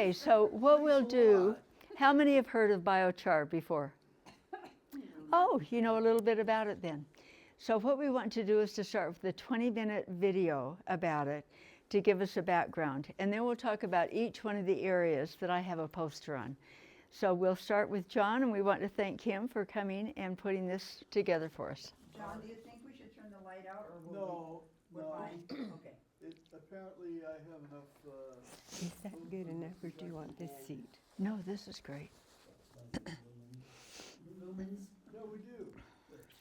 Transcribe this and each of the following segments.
Okay, so what we'll do, how many have heard of biochar before? Oh, you know a little bit about it then. So what we want to do is to start with a 20-minute video about it to give us a background. And then we'll talk about each one of the areas that I have a poster on. So we'll start with John, and we want to thank him for coming and putting this together for us. John, do you think we should turn the light out, or will No, we're no. fine? Okay. Apparently I have enough, Is that good enough, or do you want this seat? No, this is great. Lumens? yeah, we do. There it is.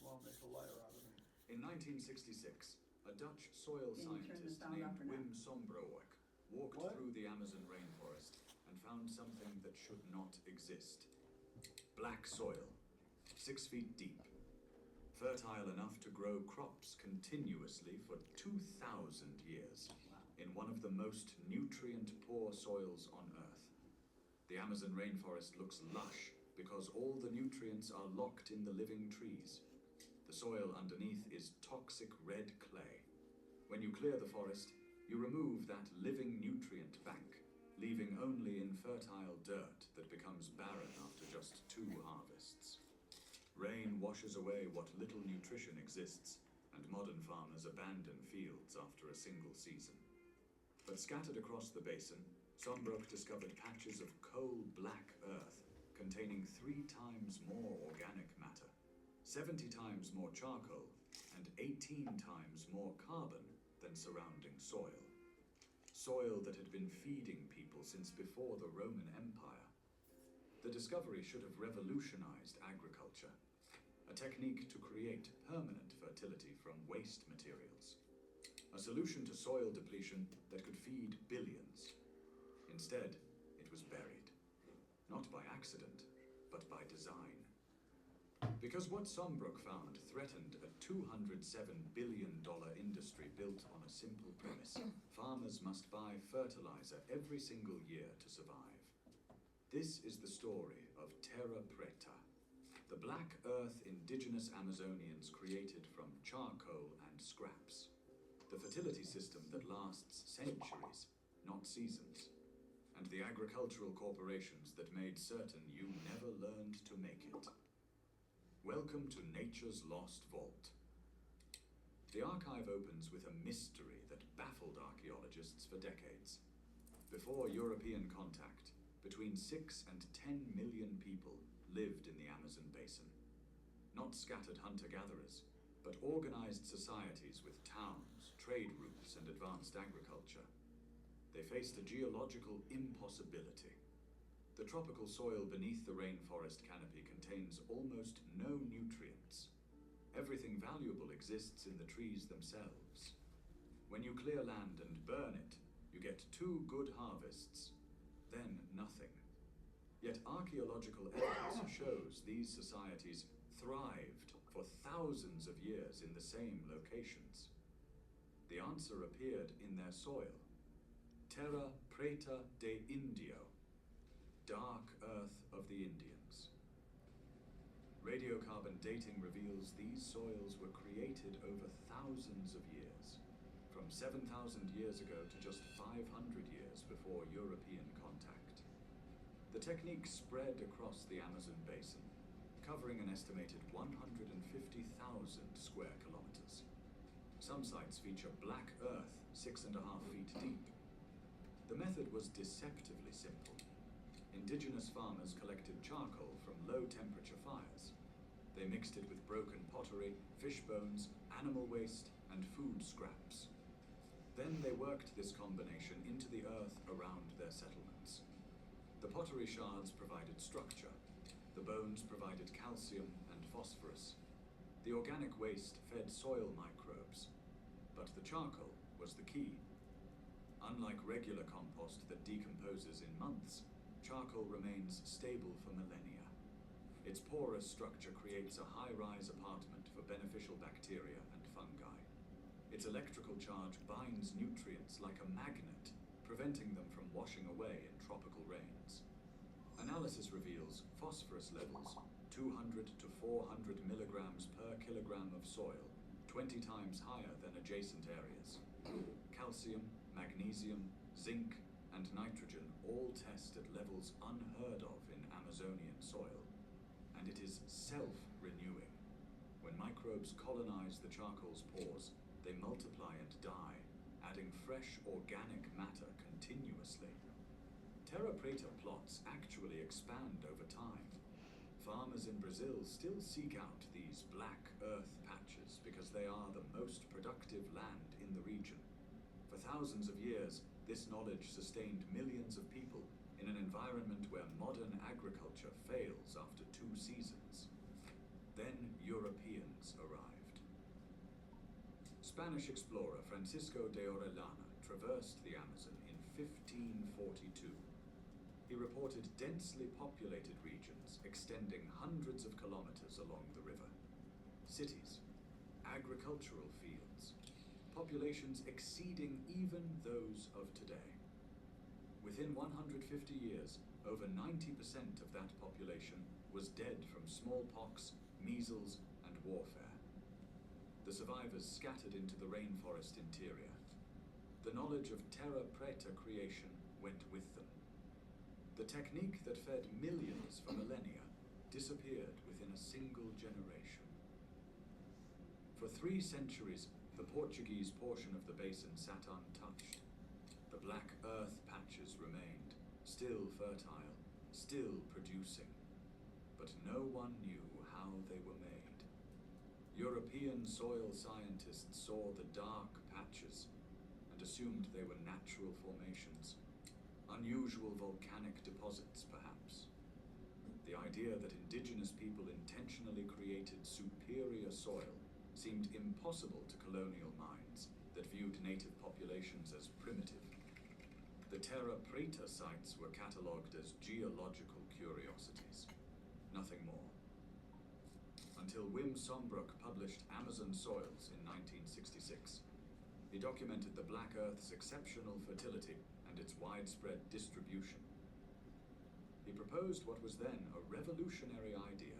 Well, I'll make a liar out of me. In 1966, a Dutch soil Can you turn the scientist sound named off or not? Wim Sombroek walked What? through the Amazon rainforest and found something that should not exist. Black soil, 6 feet deep, fertile enough to grow crops continuously for 2,000 years in one of the most nutrient-poor soils on Earth. The Amazon rainforest looks lush because all the nutrients are locked in the living trees. The soil underneath is toxic red clay. When you clear the forest, you remove that living nutrient bank, leaving only infertile dirt that becomes barren after just 2 harvests. Rain washes away what little nutrition exists, and modern farmers abandon fields after a single season. But scattered across the basin, Sombroek discovered patches of coal-black earth containing 3 times more organic matter, 70 times more charcoal, and 18 times more carbon than surrounding soil. Soil that had been feeding people since before the Roman Empire. The discovery should have revolutionized agriculture, a technique to create permanent fertility from waste materials. A solution to soil depletion that could feed billions. Instead, it was buried. Not by accident, but by design. Because what Sombroek found threatened a $207 billion industry built on a simple premise. Farmers must buy fertilizer every single year to survive. This is the story of Terra Preta, the black earth indigenous Amazonians created from charcoal and scraps. The fertility system that lasts centuries, not seasons. And the agricultural corporations that made certain you never learned to make it. Welcome to Nature's Lost Vault. The archive opens with a mystery that baffled archaeologists for decades. Before European contact, between 6 and 10 million people lived in the Amazon basin. Not scattered hunter-gatherers, but organized societies with towns, trade routes, and advanced agriculture. They faced a geological impossibility. The tropical soil beneath the rainforest canopy contains almost no nutrients. Everything valuable exists in the trees themselves. When you clear land and burn it, you get 2 good harvests, then nothing. Yet archaeological evidence shows these societies thrived for thousands of years in the same locations. The answer appeared in their soil. Terra Preta de Indio, dark earth of the Indians. Radiocarbon dating reveals these soils were created over thousands of years, from 7,000 years ago to just 500 years before European contact. The technique spread across the Amazon basin, covering an estimated 150,000 square kilometers. Some sites feature black earth 6.5 feet deep. The method was deceptively simple. Indigenous farmers collected charcoal from low-temperature fires. They mixed it with broken pottery, fish bones, animal waste, and food scraps. Then they worked this combination into the earth around their settlements. The pottery shards provided structure. The bones provided calcium and phosphorus. The organic waste fed soil microbes. But the charcoal was the key. Unlike regular compost that decomposes in months, charcoal remains stable for millennia. Its porous structure creates a high-rise apartment for beneficial bacteria and fungi. Its electrical charge binds nutrients like a magnet, preventing them from washing away in tropical rains. Analysis reveals phosphorus levels 200 to 400 milligrams per kilogram of soil, 20 times higher than adjacent areas. Calcium, magnesium, zinc, and nitrogen all test at levels unheard of in Amazonian soil, and it is self-renewing. When microbes colonize the charcoal's pores, they multiply and die, adding fresh organic matter continuously. Terra preta plots actually expand over time. Farmers in Brazil still seek out these black earth patches because they are the most productive land in the region. For thousands of years, this knowledge sustained millions of people in an environment where modern agriculture fails after 2 seasons. Then Europeans arrived. Spanish explorer Francisco de Orellana traversed the Amazon in 1542. He reported densely populated regions extending hundreds of kilometers along the river. Cities, agricultural fields, populations exceeding even those of today. Within 150 years, over 90% of that population was dead from smallpox, measles, and warfare. The survivors scattered into the rainforest interior. The knowledge of terra preta creation went with them. The technique that fed millions for millennia disappeared within a single generation. For 3 centuries, the Portuguese portion of the basin sat untouched. The black earth patches remained, still fertile, still producing, but no one knew how they were made. European soil scientists saw the dark patches and assumed they were natural formations, unusual volcanic deposits, perhaps. The idea that indigenous people intentionally created superior soil seemed impossible to colonial minds that viewed native populations as primitive. The terra preta sites were catalogued as geological curiosities, nothing more. Until Wim Sombroek published Amazon Soils in 1966. He documented the Black Earth's exceptional fertility and its widespread distribution. He proposed what was then a revolutionary idea.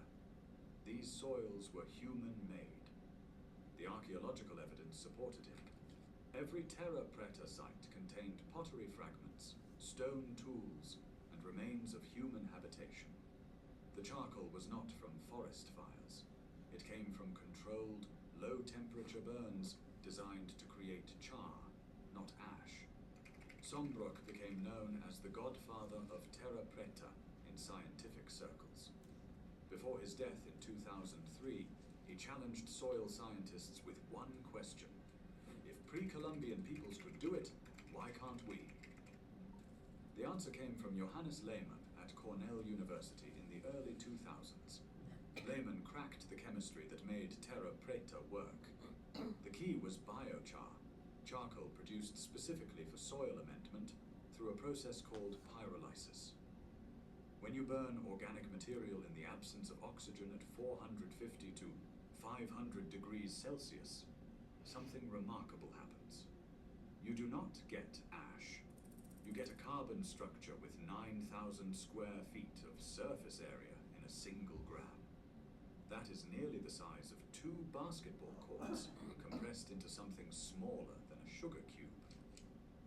These soils were human-made. The archaeological evidence supported him. Every terra preta site contained pottery fragments, stone tools, and remains of human habitation. The charcoal was not from forest fires. It came from controlled, low-temperature burns designed to create char, not ash. Sombroek became known as the godfather of terra preta in scientific circles. Before his death in 2003, he challenged soil scientists with one question. If pre-Columbian peoples could do it, why can't we? The answer came from Johannes Lehmann at Cornell University in the early 2000s. Lehmann cracked the chemistry that made terra preta work. The key was biochar, charcoal produced specifically for soil amendment through a process called pyrolysis. When you burn organic material in the absence of oxygen at 450 to 500 degrees Celsius, something remarkable happens. You do not get ash. You get a carbon structure with 9,000 square feet of surface area in a single gram. That is nearly the size of 2 basketball courts compressed into something smaller than a sugar cube.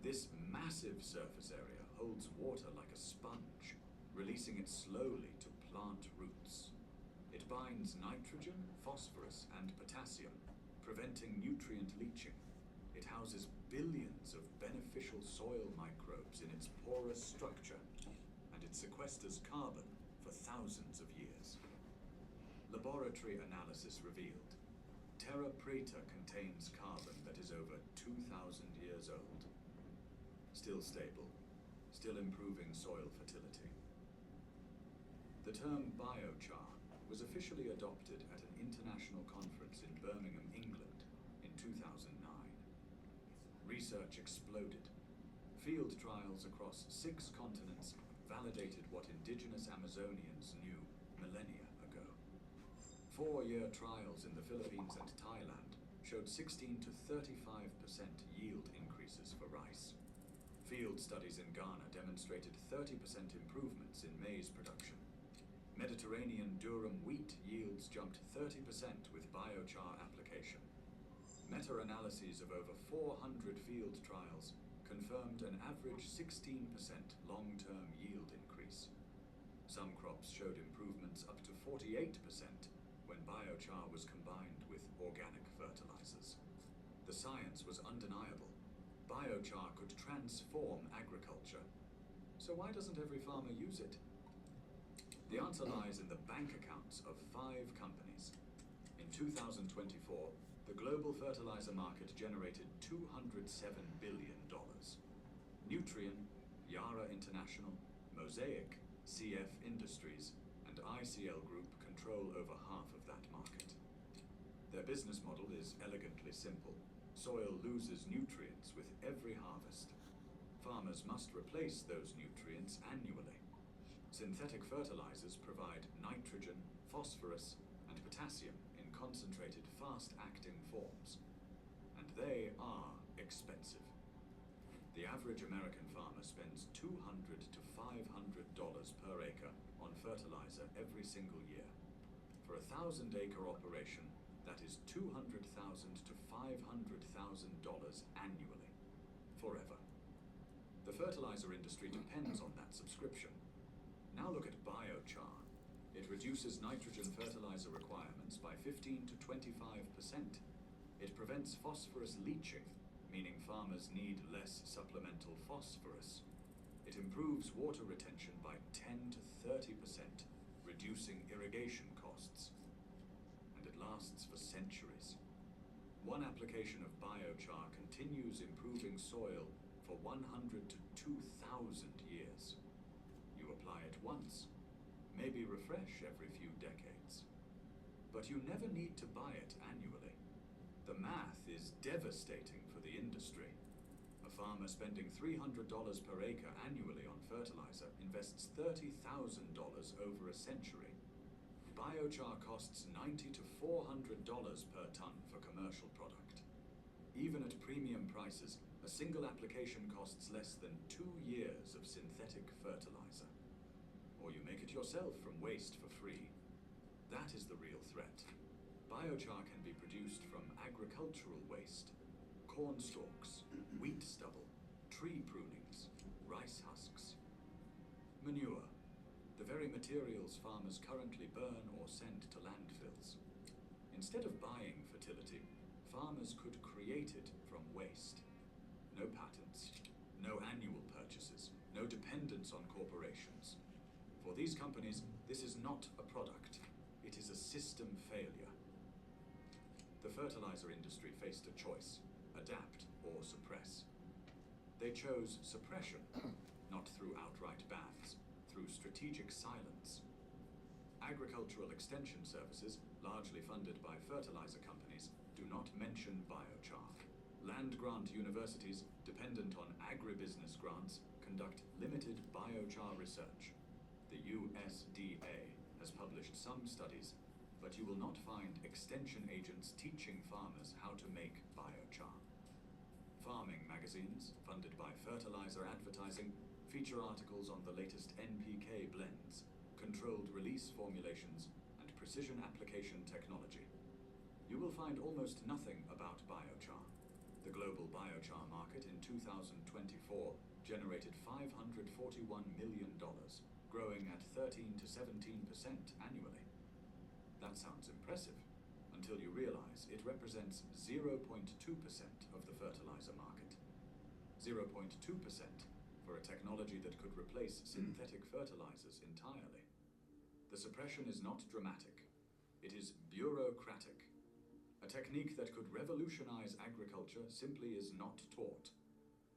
This massive surface area holds water like a sponge, releasing it slowly to plant roots. It binds nitrogen, phosphorus, and potassium, preventing nutrient leaching. It houses billions of beneficial soil microbes in its porous structure, and it sequesters carbon for thousands of years. Laboratory analysis revealed terra preta contains carbon that is over 2,000 years old. Still stable, still improving soil fertility. The term biochar was officially adopted at an international conference in Birmingham, England in 2009. Research exploded. Field trials across 6 continents validated what indigenous Amazonians knew millennia ago. 4-year trials in the Philippines and Thailand showed 16 to 35% yield increases for rice. Field studies in Ghana demonstrated 30% improvements in maize production. Mediterranean durum wheat yields jumped 30% with biochar application. Meta-analyses of over 400 field trials confirmed an average 16% long-term yield increase. Some crops showed improvements up to 48% when biochar was combined with organic fertilizers. The science was undeniable. Biochar could transform agriculture. So why doesn't every farmer use it? The answer lies in the bank accounts of 5 companies. In 2024, the global fertilizer market generated $207 billion. Nutrien, Yara International, Mosaic, CF Industries, and ICL Group control over half of that market. Their business model is elegantly simple. Soil loses nutrients with every harvest. Farmers must replace those nutrients annually. Synthetic fertilizers provide nitrogen, phosphorus, and potassium in concentrated, fast-acting forms. And they are expensive. The average American farmer spends $200 to $500 per acre on fertilizer every single year. For a 1,000-acre operation, that is $200,000 to $500,000 annually, forever. The fertilizer industry depends on that subscription. Now look at biochar. It reduces nitrogen fertilizer requirements by 15 to 25%. It prevents phosphorus leaching, meaning farmers need less supplemental phosphorus. It improves water retention by 10 to 30%, reducing irrigation costs. And it lasts for centuries. One application of biochar continues improving soil for 100 to 2,000 years. You apply it once, maybe refresh every few decades. But you never need to buy it annually. The math is devastating for the industry. A farmer spending $300 per acre annually on fertilizer invests $30,000 over a century. Biochar costs $90 to $400 per ton for commercial product. Even at premium prices, a single application costs less than 2 years of synthetic fertilizer. Or you make it yourself from waste for free. That is the real threat. Biochar can be produced from agricultural waste, corn stalks, wheat stubble, tree prunings, rice husks. Manure, the very materials farmers currently burn or send to landfills. Instead of buying fertility, farmers could create it from waste. No patents, no annual purchases, no dependence on corporations. For these companies, this is not a product. It is a system failure. The fertilizer industry faced a choice: adapt or suppress. They chose suppression, not through outright bans, through strategic silence. Agricultural extension services, largely funded by fertilizer companies, do not mention biochar. Land-grant universities, dependent on agribusiness grants, conduct limited biochar research. The USDA has published some studies, but you will not find extension agents teaching farmers how to make biochar. Farming magazines, funded by fertilizer advertising, feature articles on the latest NPK blends, controlled release formulations, and precision application technology. You will find almost nothing about biochar. The global biochar market in 2024 generated $541 million, growing at 13 to 17% annually. That sounds impressive, until you realize it represents 0.2% of the fertilizer market. 0.2% for a technology that could replace synthetic fertilizers entirely. The suppression is not dramatic. It is bureaucratic. A technique that could revolutionize agriculture simply is not taught.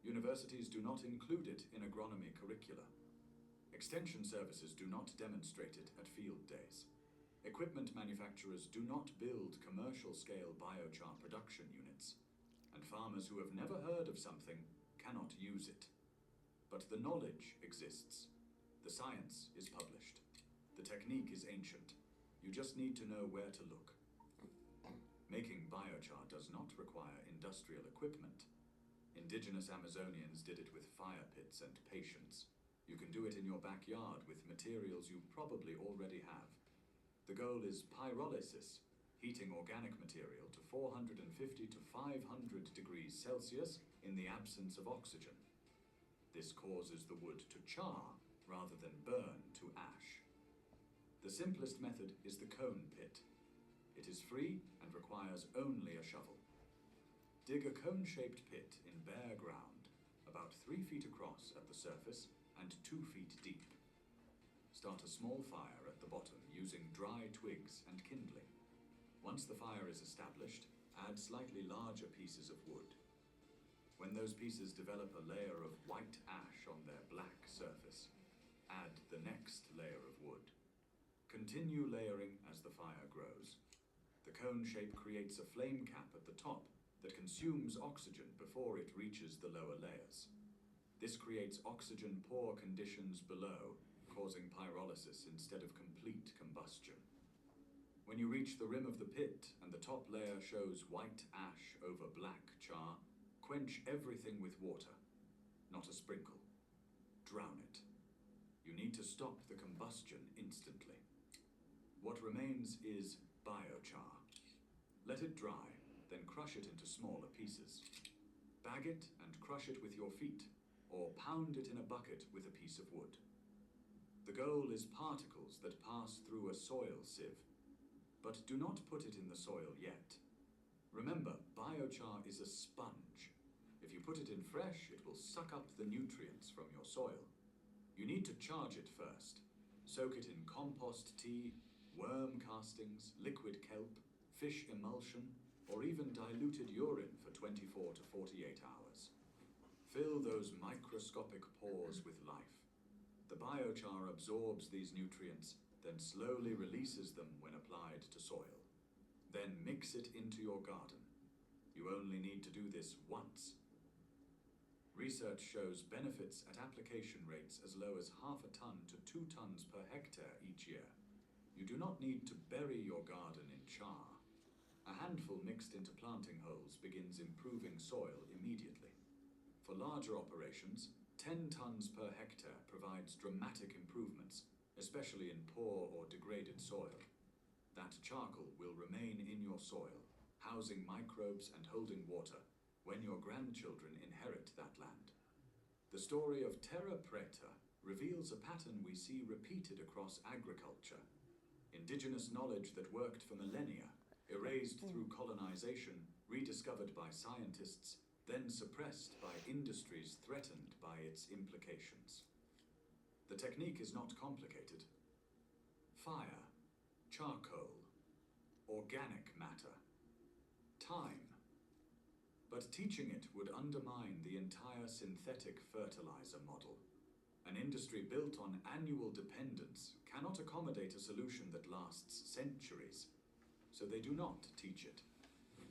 Universities do not include it in agronomy curricula. Extension services do not demonstrate it at field days. Equipment manufacturers do not build commercial-scale biochar production units. And farmers who have never heard of something cannot use it. But the knowledge exists. The science is published. The technique is ancient. You just need to know where to look. Making biochar does not require industrial equipment. Indigenous Amazonians did it with fire pits and patience. You can do it in your backyard with materials you probably already have. The goal is pyrolysis, heating organic material to 450 to 500 degrees Celsius in the absence of oxygen. This causes the wood to char rather than burn to ash. The simplest method is the cone pit. It is free and requires only a shovel. Dig a cone-shaped pit in bare ground, about 3 feet across at the surface and 2 feet deep. Start a small fire at the bottom using dry twigs and kindling. Once the fire is established, add slightly larger pieces of wood. When those pieces develop a layer of white ash on their black surface, add the next layer of wood. Continue layering as the fire grows. The cone shape creates a flame cap at the top that consumes oxygen before it reaches the lower layers. This creates oxygen-poor conditions below, causing pyrolysis instead of complete combustion. When you reach the rim of the pit and the top layer shows white ash over black char, quench everything with water, not a sprinkle. Drown it. You need to stop the combustion instantly. What remains is biochar. Let it dry, then crush it into smaller pieces. Bag it and crush it with your feet, or pound it in a bucket with a piece of wood. The goal is particles that pass through a soil sieve, but do not put it in the soil yet. Remember, biochar is a sponge. If you put it in fresh, it will suck up the nutrients from your soil. You need to charge it first. Soak it in compost tea, worm castings, liquid kelp, fish emulsion, or even diluted urine for 24 to 48 hours. Fill those microscopic pores with life. The biochar absorbs these nutrients, then slowly releases them when applied to soil. Then mix it into your garden. You only need to do this once. Research shows benefits at application rates as low as 0.5 ton to 2 tons per hectare each year. You do not need to bury your garden in char. A handful mixed into planting holes begins improving soil immediately. For larger operations, 10 tons per hectare provides dramatic improvements, especially in poor or degraded soil. That charcoal will remain in your soil, housing microbes and holding water when your grandchildren inherit that land. The story of terra preta reveals a pattern we see repeated across agriculture. Indigenous knowledge that worked for millennia, erased through colonization, rediscovered by scientists, then suppressed by industries threatened by its implications. The technique is not complicated. Fire, charcoal, organic matter, time. But teaching it would undermine the entire synthetic fertilizer model. An industry built on annual dependence cannot accommodate a solution that lasts centuries, so they do not teach it.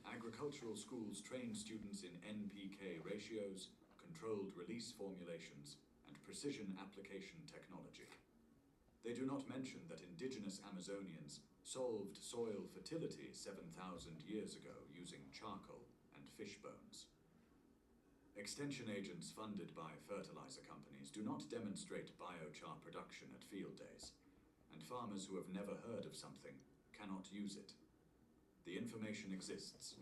Agricultural schools train students in NPK ratios, controlled release formulations, and precision application technology. They do not mention that indigenous Amazonians solved soil fertility 7,000 years ago using charcoal and fish bones. Extension agents funded by fertilizer companies do not demonstrate biochar production at field days, and farmers who have never heard of something cannot use it. The information exists,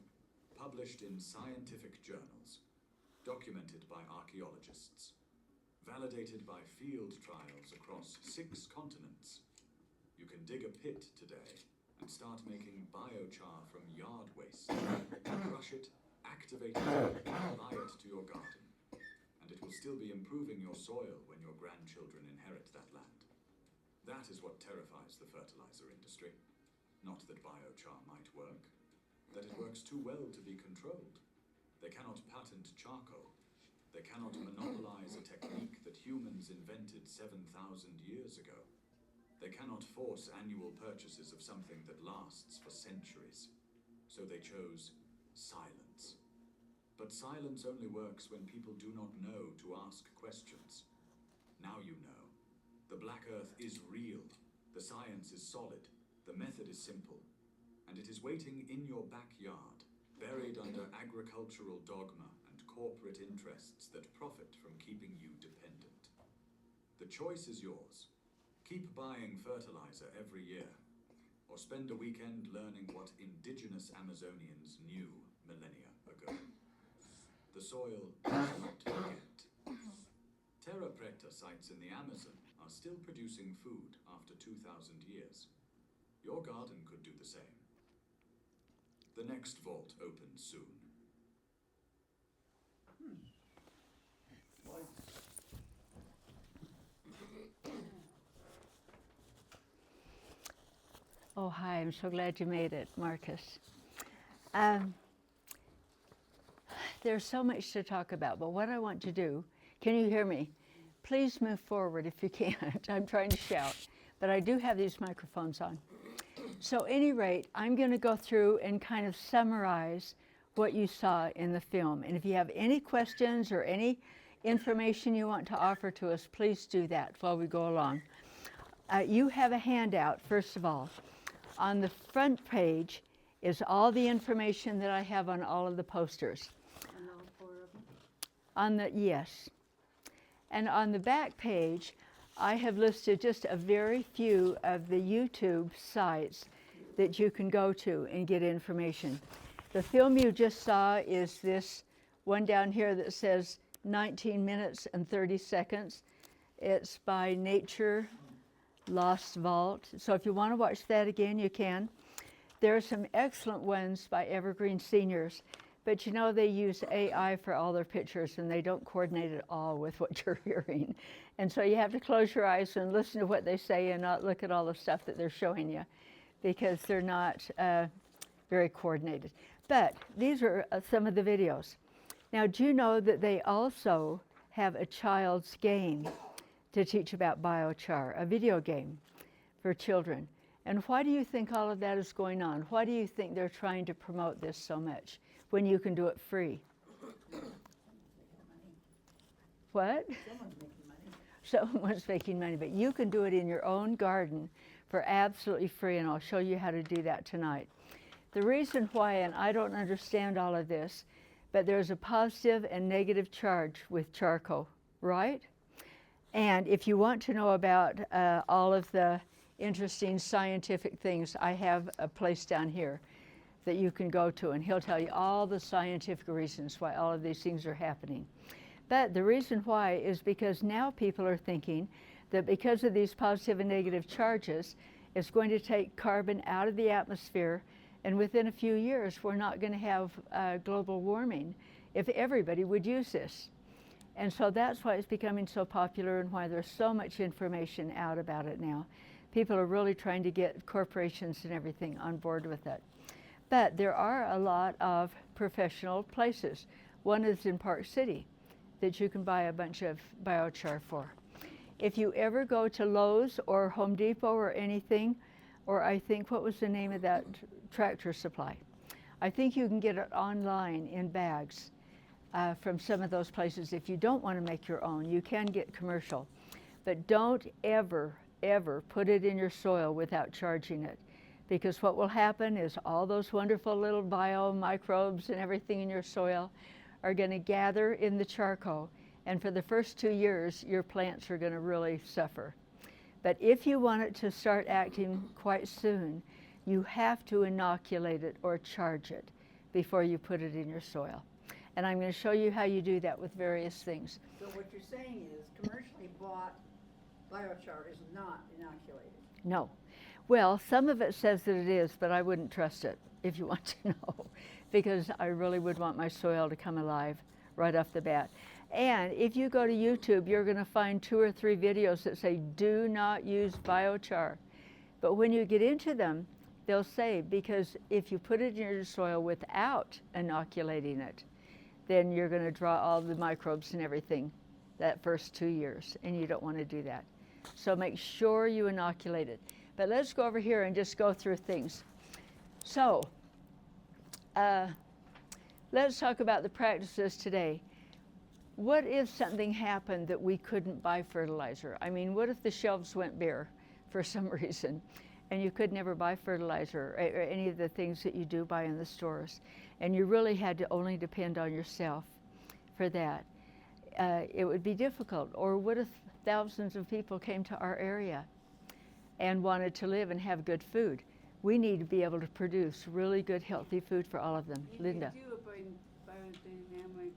published in scientific journals, documented by archaeologists, validated by field trials across 6 continents. You can dig a pit today and start making biochar from yard waste, crush it, activate it, and apply it to your garden. And it will still be improving your soil when your grandchildren inherit that land. That is what terrifies the fertilizer industry. Not that biochar might work, that it works too well to be controlled. They cannot patent charcoal. They cannot monopolize a technique that humans invented 7,000 years ago. They cannot force annual purchases of something that lasts for centuries. So they chose silence. But silence only works when people do not know to ask questions. Now you know. The Black Earth is real. The science is solid. The method is simple, and it is waiting in your backyard, buried under agricultural dogma and corporate interests that profit from keeping you dependent. The choice is yours. Keep buying fertilizer every year, or spend a weekend learning what indigenous Amazonians knew millennia ago. The soil does not forget. Terra preta sites in the Amazon are still producing food after 2,000 years. Your garden could do the same. The next vault opens soon. Oh, hi, I'm so glad you made it, Marcus. There's so much to talk about, but what I want to do, can you hear me? Please move forward if you can't. I'm trying to shout, but I do have these microphones on. So at any rate, I'm going to go through and kind of summarize what you saw in the film. And if you have any questions or any information you want to offer to us, please do that while we go along. You have a handout, first of all. On the front page is all the information that I have on all of the posters. On all 4 of them? On the, yes. And on the back page, I have listed just a very few of the YouTube sites that you can go to and get information. The film you just saw is this one down here that says 19 minutes and 30 seconds. It's by Nature Lost Vault. So if you want to watch that again, you can. There are some excellent ones by Evergreen Seniors, but you know they use AI for all their pictures and they don't coordinate at all with what you're hearing. And so you have to close your eyes and listen to what they say and not look at all the stuff that they're showing you because they're not very coordinated. But these are some of the videos. Now, do you know that they also have a child's game to teach about biochar, a video game for children? And why do you think all of that is going on? Why do you think they're trying to promote this so much when you can do it free? What? Someone's making money. Someone's making money, but you can do it in your own garden for absolutely free, and I'll show you how to do that tonight. The reason why, and I don't understand all of this, but there's a positive and negative charge with charcoal, right? And if you want to know about all of the interesting scientific things, I have a place down here that you can go to, and he'll tell you all the scientific reasons why all of these things are happening. But the reason why is because now people are thinking that because of these positive and negative charges, it's going to take carbon out of the atmosphere, and within a few years, we're not going to have global warming if everybody would use this. And so that's why it's becoming so popular and why there's so much information out about it now. People are really trying to get corporations and everything on board with it. But there are a lot of professional places. One is in Park City that you can buy a bunch of biochar for. If you ever go to Lowe's or Home Depot or anything, or I think, what was the name of that Tractor Supply? I think you can get it online in bags from some of those places. If you don't want to make your own, you can get commercial. But don't ever put it in your soil without charging it. Because what will happen is all those wonderful little bio microbes and everything in your soil are going to gather in the charcoal. And for the first 2 years, your plants are going to really suffer. But if you want it to start acting quite soon, you have to inoculate it or charge it before you put it in your soil. And I'm going to show you how you do that with various things. So what you're saying is commercially bought biochar is not inoculated. No. Well, some of it says that it is, but I wouldn't trust it if you want to know, because I really would want my soil to come alive right off the bat. And if you go to YouTube, you're going to find 2 or 3 videos that say, do not use biochar. But when you get into them, they'll say, because if you put it in your soil without inoculating it, then you're going to draw all the microbes and everything that first 2 years, and you don't want to do that. So make sure you inoculate it. But let's go over here and just go through things. So let's talk about the practices today. What if something happened that we couldn't buy fertilizer? I mean, what if the shelves went bare for some reason and you could never buy fertilizer or any of the things that you do buy in the stores, and you really had to only depend on yourself for that. It would be difficult. Or what if thousands of people came to our area and wanted to live and have good food? We need to be able to produce really good, healthy food for all of them. You Linda? can do a biodynamic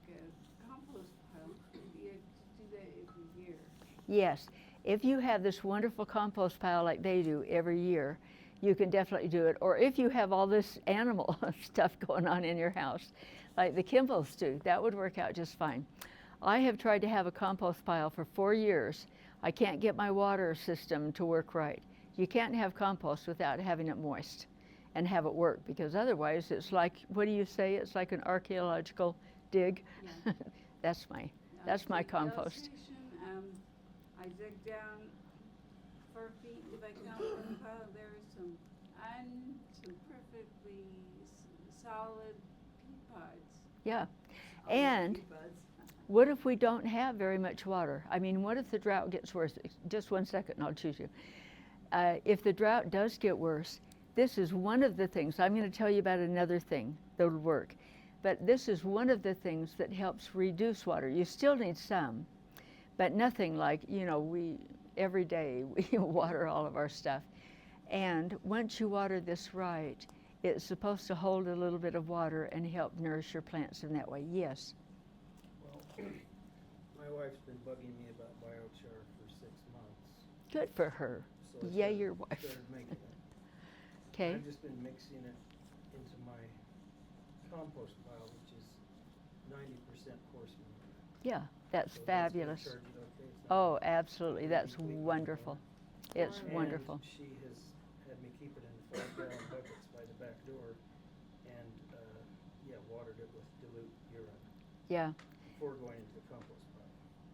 compost pile. You have to do that every year. Yes. If you have this wonderful compost pile like they do every year, you can definitely do it. Or if you have all this animal stuff going on in your house, like the Kimballs do, that would work out just fine. I have tried to have a compost pile for 4 years. I can't get my water system to work right. You can't have compost without having it moist and have it work, because otherwise it's like, what do you say? It's like an archaeological dig. Yeah. That's my compost. I dug down 4 feet. If I count one pile, there is some perfectly solid pea pods. Yeah. And what if we don't have very much water? I mean, what if the drought gets worse? Just 1 second and I'll choose you. If the drought does get worse, this is one of the things. I'm going to tell you about another thing that would work. But this is one of the things that helps reduce water. You still need some, but nothing like, you know, every day we water all of our stuff. And once you water this right, it's supposed to hold a little bit of water and help nourish your plants in that way. Yes? Well, my wife's been bugging me about biochar for 6 months. Good for her. So I Yeah, started- your wife. started making it. Okay. I've just been mixing it into my compost pile, which is 90% coarse manure. Yeah, that's So fabulous. That's gonna charge it okay. It's not Oh, absolutely. That's completely wonderful. It's And wonderful. she has had me keep it in 5-gallon buckets by the back door and, watered it with dilute urine Yeah, before going into the compost pile.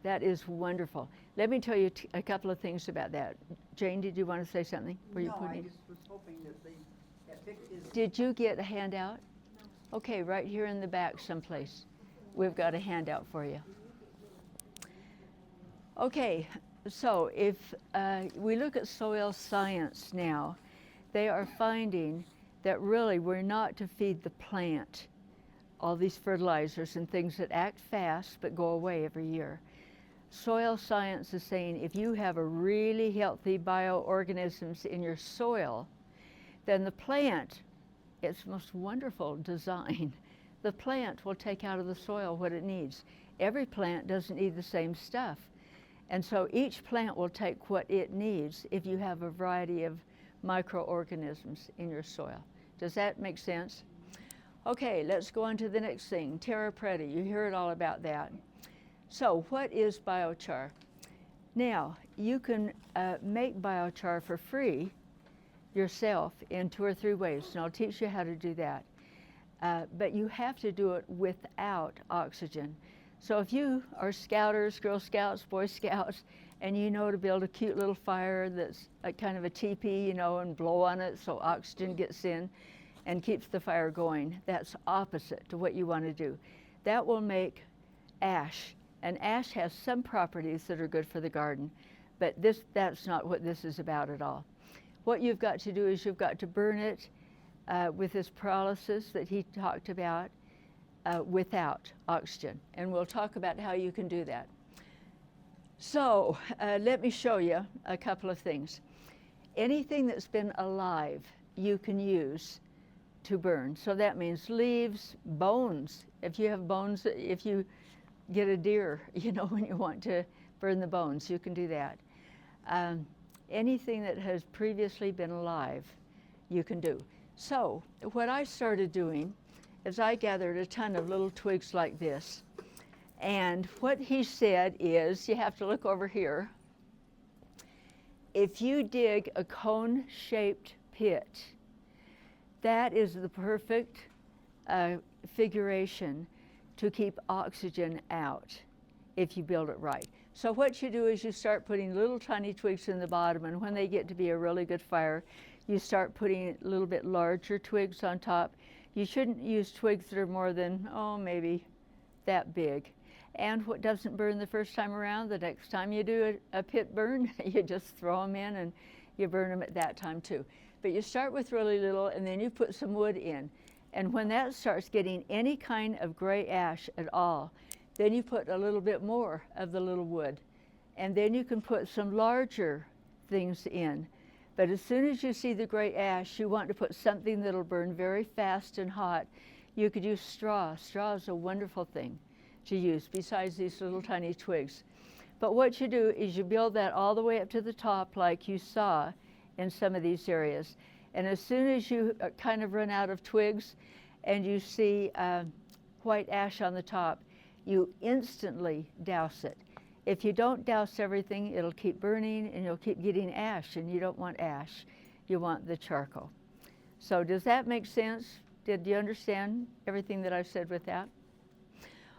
that is wonderful. Let me tell you a couple of things about that. Jane, did you want to say something? Were you No, I putting- just was hoping that that pic is. Did you get a handout? Okay, right here in the back someplace. We've got a handout for you. Okay, so if we look at soil science now, they are finding that really we're not to feed the plant all these fertilizers and things that act fast but go away every year. Soil science is saying if you have a really healthy bioorganisms in your soil, then the plant, its most wonderful design, the plant will take out of the soil what it needs. Every plant doesn't need the same stuff. And so each plant will take what it needs if you have a variety of microorganisms in your soil. Does that make sense? Okay, let's go on to the next thing. Terra preta, you heard all about that. So what is biochar? Now, you can make biochar for free yourself in 2 or 3 ways, and I'll teach you how to do that. But you have to do it without oxygen. So if you are Scouters, Girl Scouts, Boy Scouts, and you know to build a cute little fire that's like kind of a teepee, you know, and blow on it so oxygen gets in and keeps the fire going, that's opposite to what you want to do. That will make ash, and ash has some properties that are good for the garden, but that's not what this is about at all. What you've got to do is you've got to burn it with this pyrolysis that he talked about without oxygen, and we'll talk about how you can do that. So let me show you a couple of things. Anything that's been alive you can use to burn. So that means leaves, bones. If you have bones, if you get a deer, you know, when you want to burn the bones, you can do that. Anything that has previously been alive, you can do. So what I started doing is I gathered a ton of little twigs like this. And what he said is, you have to look over here. If you dig a cone-shaped pit, that is the perfect figuration to keep oxygen out if you build it right. So what you do is you start putting little tiny twigs in the bottom, and when they get to be a really good fire, you start putting a little bit larger twigs on top. You shouldn't use twigs that are more than, maybe that big. And what doesn't burn the first time around, the next time you do a pit burn, you just throw them in and you burn them at that time too. But you start with really little, and then you put some wood in. And when that starts getting any kind of gray ash at all, Then you put a little bit more of the little wood. And then you can put some larger things in. But as soon as you see the gray ash, you want to put something that'll burn very fast and hot. You could use straw. Straw is a wonderful thing to use besides these little tiny twigs. But what you do is you build that all the way up to the top like you saw in some of these areas. And as soon as you kind of run out of twigs and you see white ash on the top, you instantly douse it. If you don't douse everything, it'll keep burning and you'll keep getting ash, and you don't want ash. You want the charcoal. So does that make sense? Did you understand everything that I've said with that?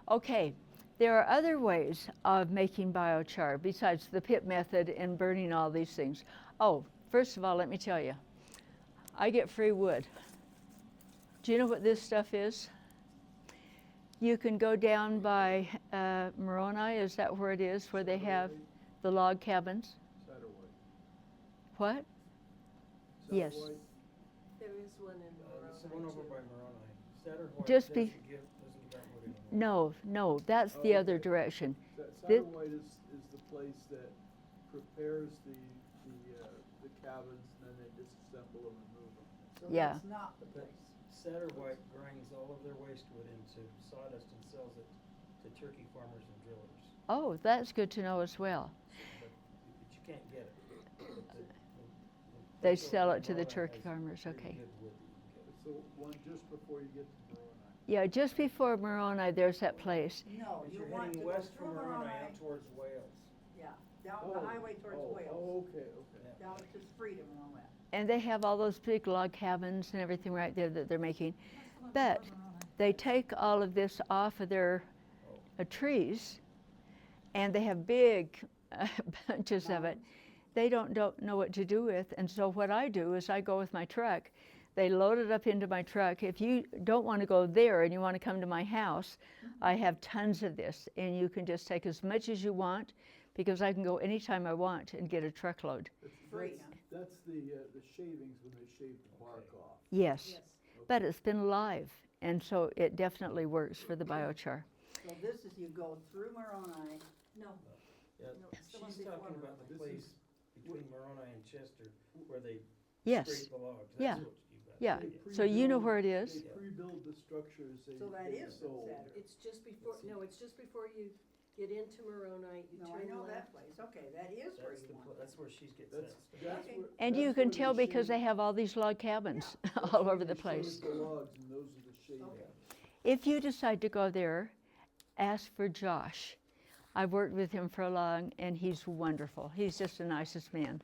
Okay, there are other ways of making biochar besides the pit method and burning all these things. Oh, first of all, let me tell you, I get free wood. Do you know what this stuff is? You can go down by Moroni, is that where it is, where they have the log cabins? Satterwhite. What? Yes. Satterwhite? There is one in It's the one over by Moroni. Satterwhite Just doesn't be- give that wood anymore. No, that's the Oh, other okay. direction. Satterwhite is the place that prepares the cabins, and then they disassemble them and move them. So Yeah. that's not the place. Satterwhite grinds all of their waste wood into sawdust and sells it to turkey farmers and drillers. Oh, that's good to know as well. But you can't get it. But the They place over sell in it to the Moroni turkey has farmers, pretty okay. good wood that you can get. It's the one just before you get to Moroni. Yeah, just before Moroni, there's that place. No, As you you're want to heading go west through from Moroni Moroni, out towards Wales. yeah, down the highway towards Wales, Oh, okay. Yeah. down to Freedom and all that. And they have all those big log cabins and everything right there that they're making. But they take all of this off of their trees, and they have big bunches of it. They don't know what to do with, and so what I do is I go with my truck. They load it up into my truck. If you don't want to go there and you want to come to my house, I have tons of this, and you can just take as much as you want, because I can go anytime I want and get a truckload. Free. That's the shavings when they shave the bark off. Yes, Yes. but it's been alive, and so it definitely works for the biochar. So this is, you go through Moroni, no, Yeah, No, it's the one she's before talking about the This place is- between Moroni and Chester where they Yes, scrape the logs. That's Yeah. what you got. yeah. They So you know pre-build- where it is? They pre-build the structures they so that is sold. Saturday. It's just before, no, it's just before you get into Moroni, you No, I turn know left. that place, okay, that is where That's you the, want pla- it. that's where she gets That's, that stuff. that's Okay. where. And you that's can where tell because they shave- have all these log cabins that's all where over the they place. shave the logs, and those are the shavings. Okay. If you decide to go there, ask for Josh. I've worked with him for a long, and he's wonderful. He's just the nicest man.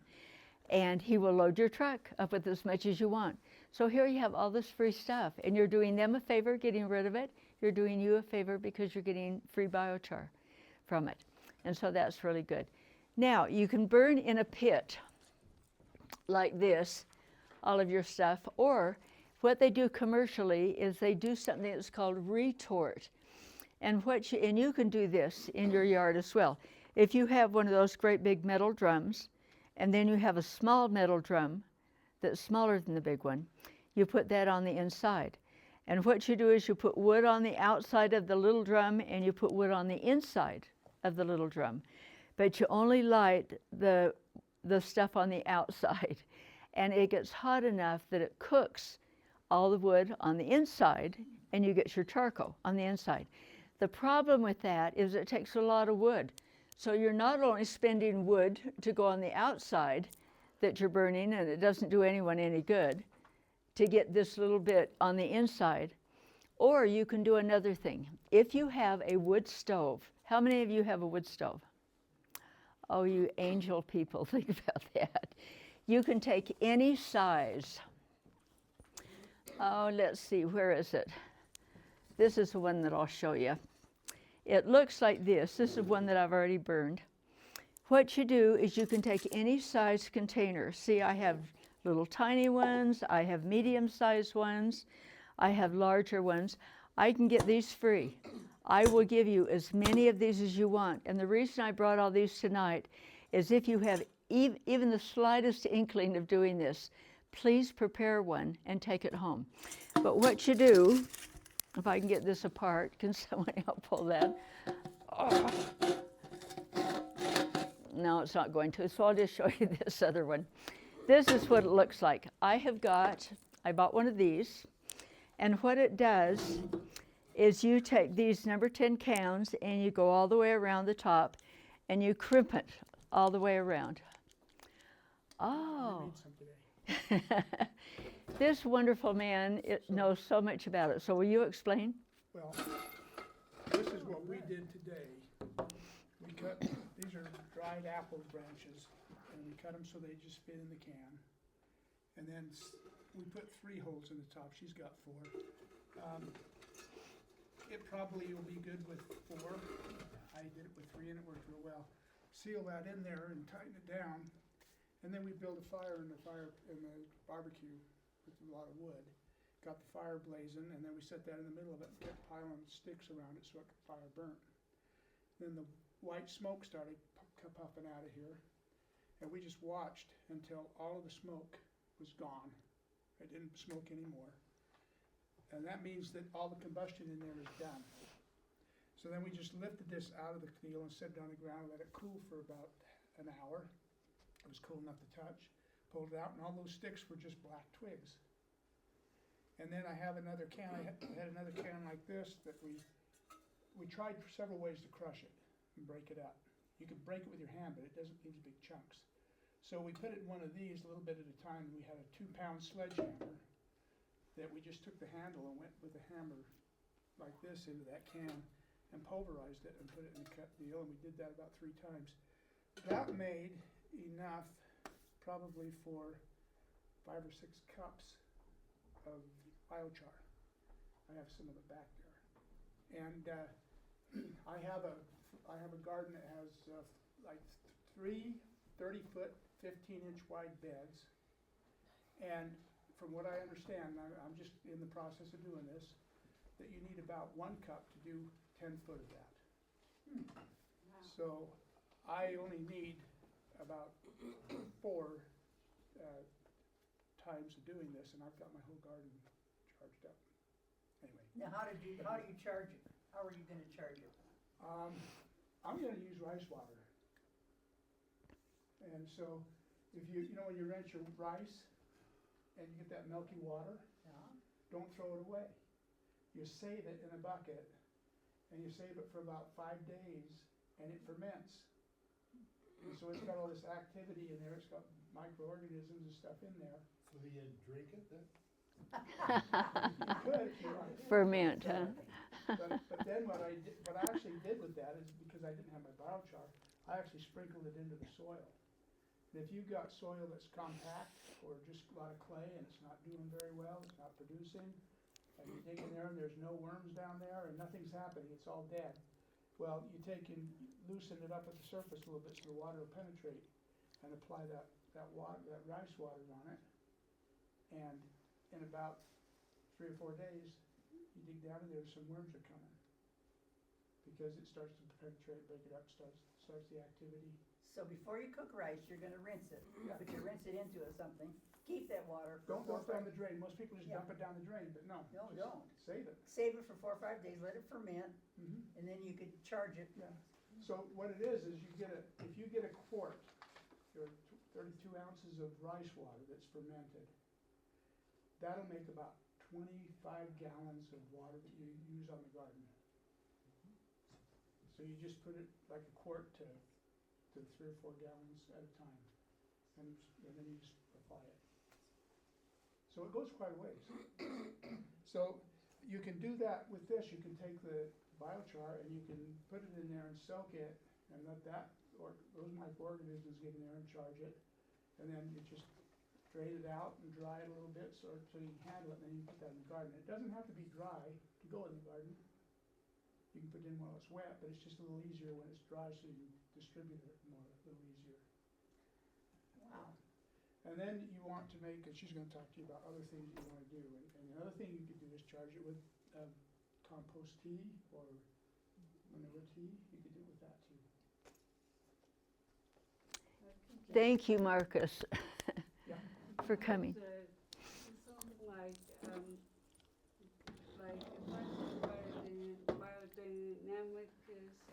And he will load your truck up with as much as you want. So here you have all this free stuff, and you're doing them a favor getting rid of it. You're doing you a favor because you're getting free biochar from it. And so that's really good. Now, you can burn in a pit like this, all of your stuff, or what they do commercially is they do something that's called retort. And you can do this in your yard as well. If you have one of those great big metal drums, and then you have a small metal drum that's smaller than the big one, you put that on the inside. And what you do is you put wood on the outside of the little drum, and you put wood on the inside of the little drum. But you only light the stuff on the outside. And it gets hot enough that it cooks all the wood on the inside, and you get your charcoal on the inside. The problem with that is it takes a lot of wood. So you're not only spending wood to go on the outside that you're burning, and it doesn't do anyone any good, to get this little bit on the inside, or you can do another thing. If you have a wood stove, how many of you have a wood stove? Oh, you angel people, think about that. You can take any size. Oh, let's see, where is it? This is the one that I'll show you. It looks like this. This is one that I've already burned. What you do is you can take any size container. See, I have little tiny ones, I have medium-sized ones, I have larger ones. I can get these free. I will give you as many of these as you want. And the reason I brought all these tonight is if you have even the slightest inkling of doing this, please prepare one and take it home. But what you do If I can get this apart, can someone help pull that? Oh. No, it's not going to, so I'll just show you this other one. This is what it looks like. I bought one of these, and what it does is you take these number 10 cans and you go all the way around the top and you crimp it all the way around. Oh. This wonderful man knows so much about it. So will you explain? Well, this is what we did today. We cut, these are dried apple branches, and we cut them so they just fit in the can. And then we put 3 holes in the top. She's got 4. It probably will be good with 4. I did it with 3 and it worked real well. Seal that in there and tighten it down. And then we build a fire in the barbecue with a lot of wood. Got the fire blazing, and then we set that in the middle of it and kept piling sticks around it so it could fire burnt. Then the white smoke started puffing out of here, and we just watched until all of the smoke was gone. It didn't smoke anymore. And that means that all the combustion in there is done. So then we just lifted this out of the deal and set it on the ground and let it cool for about an hour. It was cool enough to touch. Pulled it out, and all those sticks were just black twigs. And then I have another can. I had another can like this that we tried several ways to crush it and break it up. You can break it with your hand, but it doesn't leave big chunks. So we put it in one of these a little bit at a time. We had a 2-pound sledgehammer that we just took the handle and went with the hammer like this into that can and pulverized it and put it in the cut deal, and we did that about 3 times. That made enough probably for 5 or 6 cups of biochar. I have some of it back there, and I have a garden that has like 3 30-foot, 15-inch wide beds, and from what I understand, I'm just in the process of doing this, that you need about 1 cup to do 10 foot of that. So I only need about 4 times of doing this, and I've got my whole garden charged up. Anyway. Now, how do you charge it? How are you gonna charge it? I'm gonna use rice water. And so, if you know when you rinse your rice, and you get that milky water, Yeah. don't throw it away. You save it in a bucket, and you save it for about 5 days, and it ferments. And so it's got all this activity in there, it's got microorganisms and stuff in there. So you drink it then? You could if you like. Ferment, huh? But then what I actually did with that is, because I didn't have my biochar, I actually sprinkled it into the soil. And if you've got soil that's compact or just a lot of clay and it's not doing very well, it's not producing, and you dig in there and there's no worms down there and nothing's happening, it's all dead. Well, you take and loosen it up at the surface a little bit so the water will penetrate, and apply that rice water on it. And in about 3 or 4 days, you dig down in there, some worms are coming. Because it starts to penetrate, break it up, starts the activity. So before you cook rice, you're gonna rinse it. Yeah. But you rinse it into something, keep that water for Don't 4 or dump down 5 the drain. Most people just Yeah. dump it down the drain, but no. No, just don't. Save it. Save it for 4 or 5 days, let it ferment, Mhm. and then you could charge it. Yeah. So what it is if you get a quart, or 32 ounces of rice water that's fermented, that'll make about 25 gallons of water that you use on the garden. So you just put it like a quart to 3 or 4 gallons at a time, and then you just apply it. So it goes quite a ways. So you can do that with this. You can take the biochar and you can put it in there and soak it, and let those microorganisms get in there and charge it, and then you just drain it out and dry it a little bit so you can handle it, and then you put that in the garden. It doesn't have to be dry to go in the garden. You can put it in while it's wet, but it's just a little easier when it's dry, so you can distribute it a little easier. Wow. And then you want to make, and she's going to talk to you about other things you want to do. And another thing you could do is charge it with compost tea or manure tea. You could do it with that too. Thank you, Marcus, Yeah. for coming. Something like if I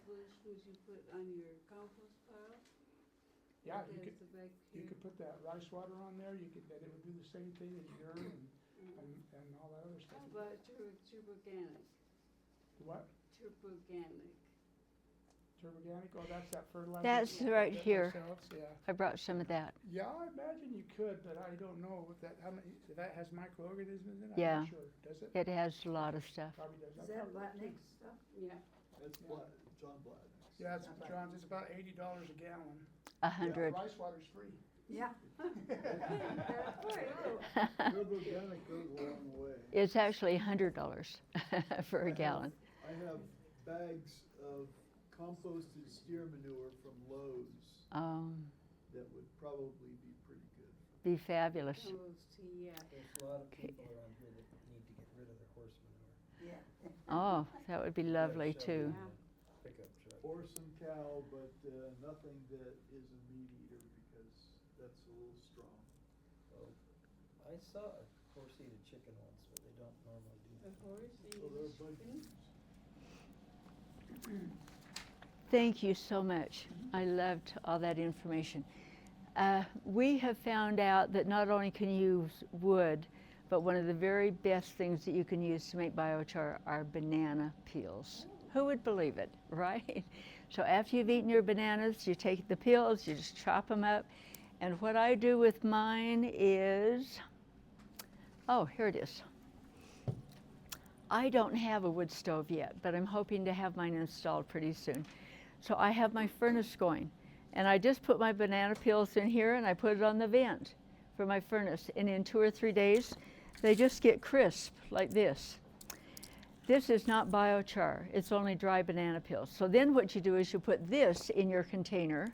bush would you put on your compost pile? Yeah, Like you as the back you here? could put that rice water on there, you could, then it would do the same thing as urine and all that other stuff. How about turboganic? What? Turboganic. Turboganic, oh, that's that fertilizer? That's we right put here. ourselves, yeah. I brought some of that. Yeah, I imagine you could, but I don't know if that, how many, if that has microorganisms in it? Yeah. I'm not sure, does it? It has a lot of stuff. Probably does. Is that Latinx stuff? Yeah. That's John Blatt. Yeah, it's, John's, it's about $80 a gallon. 100. Rice water's free. Yeah. Turboganic goes a long way. It's actually $100 for a gallon. I have bags of composted steer manure from Lowe's that would probably be pretty good. Be fabulous. Compost, yeah. There's a lot of people around here that need to get rid of their horse manure. Yeah. Oh, that would be lovely Shove it too. in the Pickup truck. Or some cow, but nothing that is a meat eater because that's a little strong. Well, I saw a horse eat a chicken once, but they don't normally do The that. horse So they're eats bug chicken. eaters. Thank you so much. I loved all that information. We have found out that not only can you use wood, but one of the very best things that you can use to make biochar are banana peels. Who would believe it, right? So after you've eaten your bananas, you take the peels, you just chop them up. And what I do with mine is, oh, here it is. I don't have a wood stove yet, but I'm hoping to have mine installed pretty soon. So I have my furnace going, and I just put my banana peels in here and I put it on the vent for my furnace. And in 2 or 3 days, they just get crisp like this. This is not biochar, it's only dry banana peels. So then what you do is you put this in your container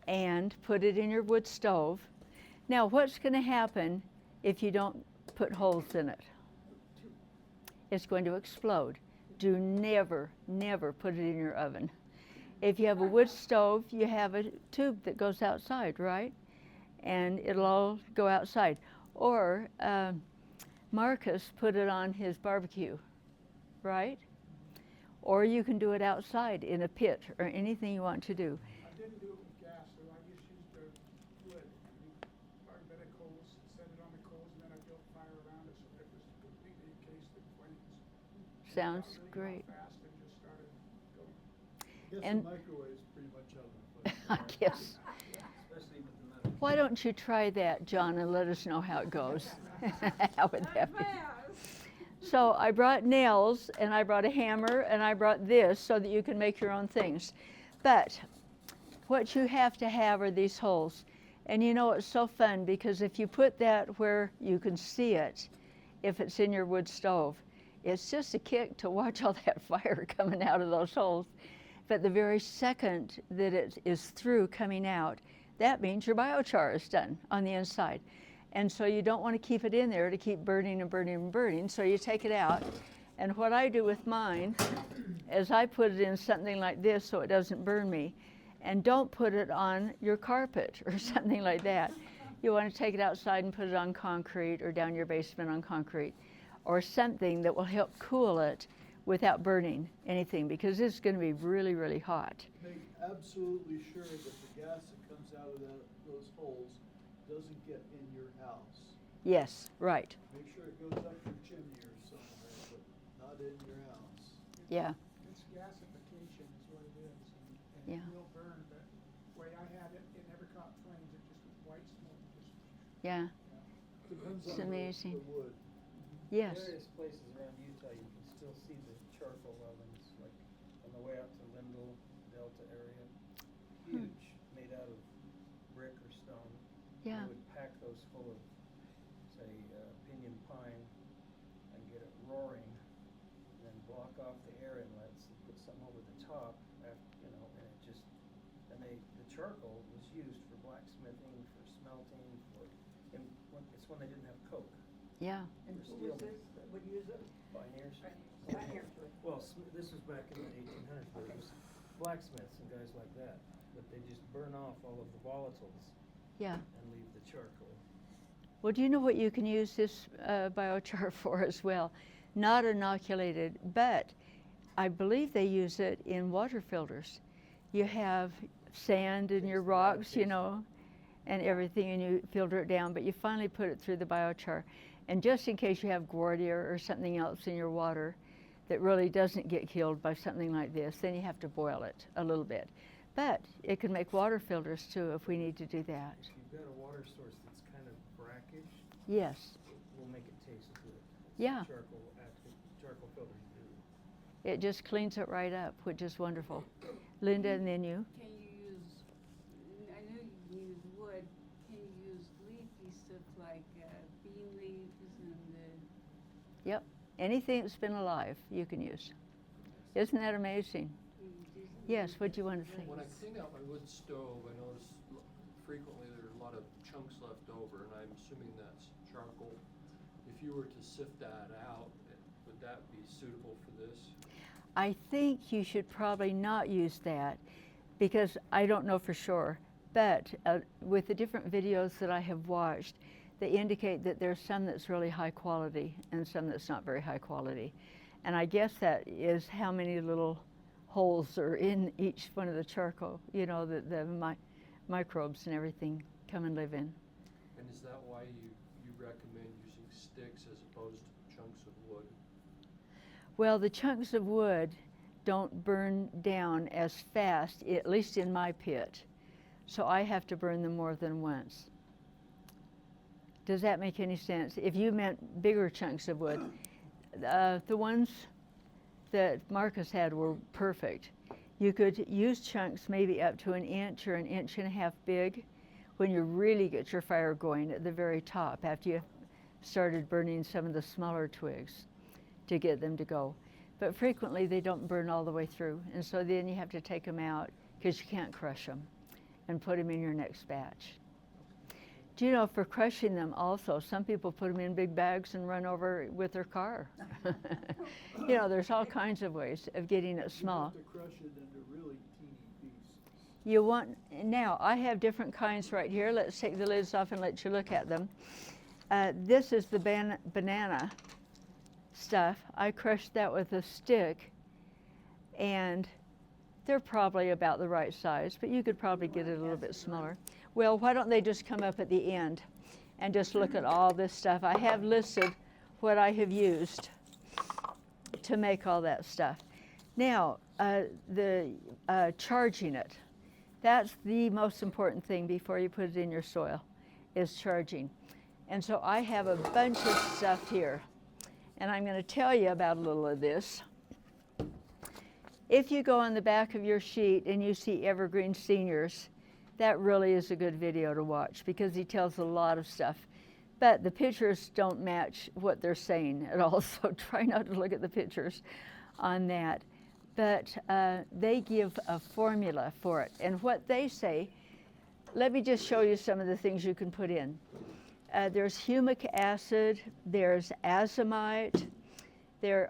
and put it in your wood stove. Now what's gonna happen if you don't put holes in it? It's going to explode. Do never, never put it in your oven. If you have a wood stove, you have a tube that goes outside, right? And it'll all go outside. Or Marcus put it on his barbecue, right? Or you can do it outside in a pit or anything you want to do. I didn't do it with gas, so I just used the wood. Quite a bit of coals, set it on the coals, and then I built fire around it so that it was completely encased in flames. Sounds Got really great. hot fast and just started going. Guess And- the microwave's pretty much out of the I question. guess. Especially with the metal. Why don't you try that, John, and let us know how it goes? How would that be? So I brought nails, and I brought a hammer, and I brought this so that you can make your own things. But what you have to have are these holes. And you know, it's so fun because if you put that where you can see it, if it's in your wood stove, it's just a kick to watch all that fire coming out of those holes. But the very second that it is through coming out, that means your biochar is done on the inside. And so you don't want to keep it in there to keep burning and burning and burning. So you take it out. And what I do with mine is I put it in something like this so it doesn't burn me. And don't put it on your carpet or something like that. You want to take it outside and put it on concrete or down your basement on concrete or something that will help cool it without burning anything, because it's going to be really, really hot. Make absolutely sure that the gas that comes out of those holes doesn't get in your house. Yes, right. Make sure it goes up your chimney or somewhere, but not in your house. Yeah. It's gasification is what it is, and Yeah. it will burn, but the way I had it, it never caught flames, it just was white smoke, just, Yeah. Depends It's on amazing. the wood. Yes. Various places around Utah, you can still see the charcoal ovens, like on the way out to Lindell, Delta area. Huge, made out of brick or stone. Yeah. They would pack those full of, say, pinyon pine and get it roaring, and then block off the air inlets and put something over the top, after, and it just, and the charcoal was used for blacksmithing, for smelting, it's when they didn't have coke. Yeah. And For who was steel. this that would use it? Pioneers. Pioneers would. Well, this was back in the 1800s, but it was blacksmiths and guys like that. But they just burn off all of the volatiles Yeah. and leave the charcoal. Well, do you know what you can use this biochar for as well? Not inoculated, but I believe they use it in water filters. You have sand in your rocks, you know, and everything, and you filter it down, but you finally put it through the biochar. And just in case you have Giardia or something else in your water that really doesn't get killed by something like this, then you have to boil it a little bit. But it can make water filters too if we need to do that. If you've got a water source that's kind of brackish, Yes. we'll make it taste good. That's Yeah. what charcoal filters do. It just cleans it right up, which is wonderful. Linda, and then you. Can you use, I know you can use wood, can you use leafy stuff like bean leaves and Yep. Anything that's been alive, you can use. Isn't that amazing? Yes, what do you want to say? When I clean out my wood stove, I notice frequently there are a lot of chunks left over, and I'm assuming that's charcoal. If you were to sift that out, would that be suitable for this? I think you should probably not use that because I don't know for sure, but with the different videos that I have watched, they indicate that there's some that's really high quality and some that's not very high quality. And I guess that is how many little holes are in each one of the charcoal, you know, the microbes and everything come and live in. And is that why you recommend using sticks as opposed to chunks of wood? Well, the chunks of wood don't burn down as fast, at least in my pit. So I have to burn them more than once. Does that make any sense? If you meant bigger chunks of wood, the ones that Marcus had were perfect. You could use chunks maybe up to 1 inch or 1.5 inches big when you really get your fire going at the very top after you started burning some of the smaller twigs to get them to go. But frequently they don't burn all the way through, and so then you have to take them out because you can't crush them and put them in your next batch. Do you know, for crushing them also, some people put them in big bags and run over with their car. You know, there's all kinds of ways of getting it small. You have to crush it into really teeny pieces. You want, now I have different kinds right here. Let's take the lids off and let you look at them. This is the banana stuff. I crushed that with a stick, and they're probably about the right size, but you could probably get it a little bit smaller. Well, why don't they just come up at the end and just look at all this stuff. I have listed what I have used to make all that stuff. Now, charging it. That's the most important thing before you put it in your soil, is charging. And so I have a bunch of stuff here, and I'm going to tell you about a little of this. If you go on the back of your sheet and you see Evergreen Seniors, that really is a good video to watch because he tells a lot of stuff. But the pictures don't match what they're saying at all, so try not to look at the pictures on that. But they give a formula for it. And what they say, let me just show you some of the things you can put in. There's humic acid, there's azomite,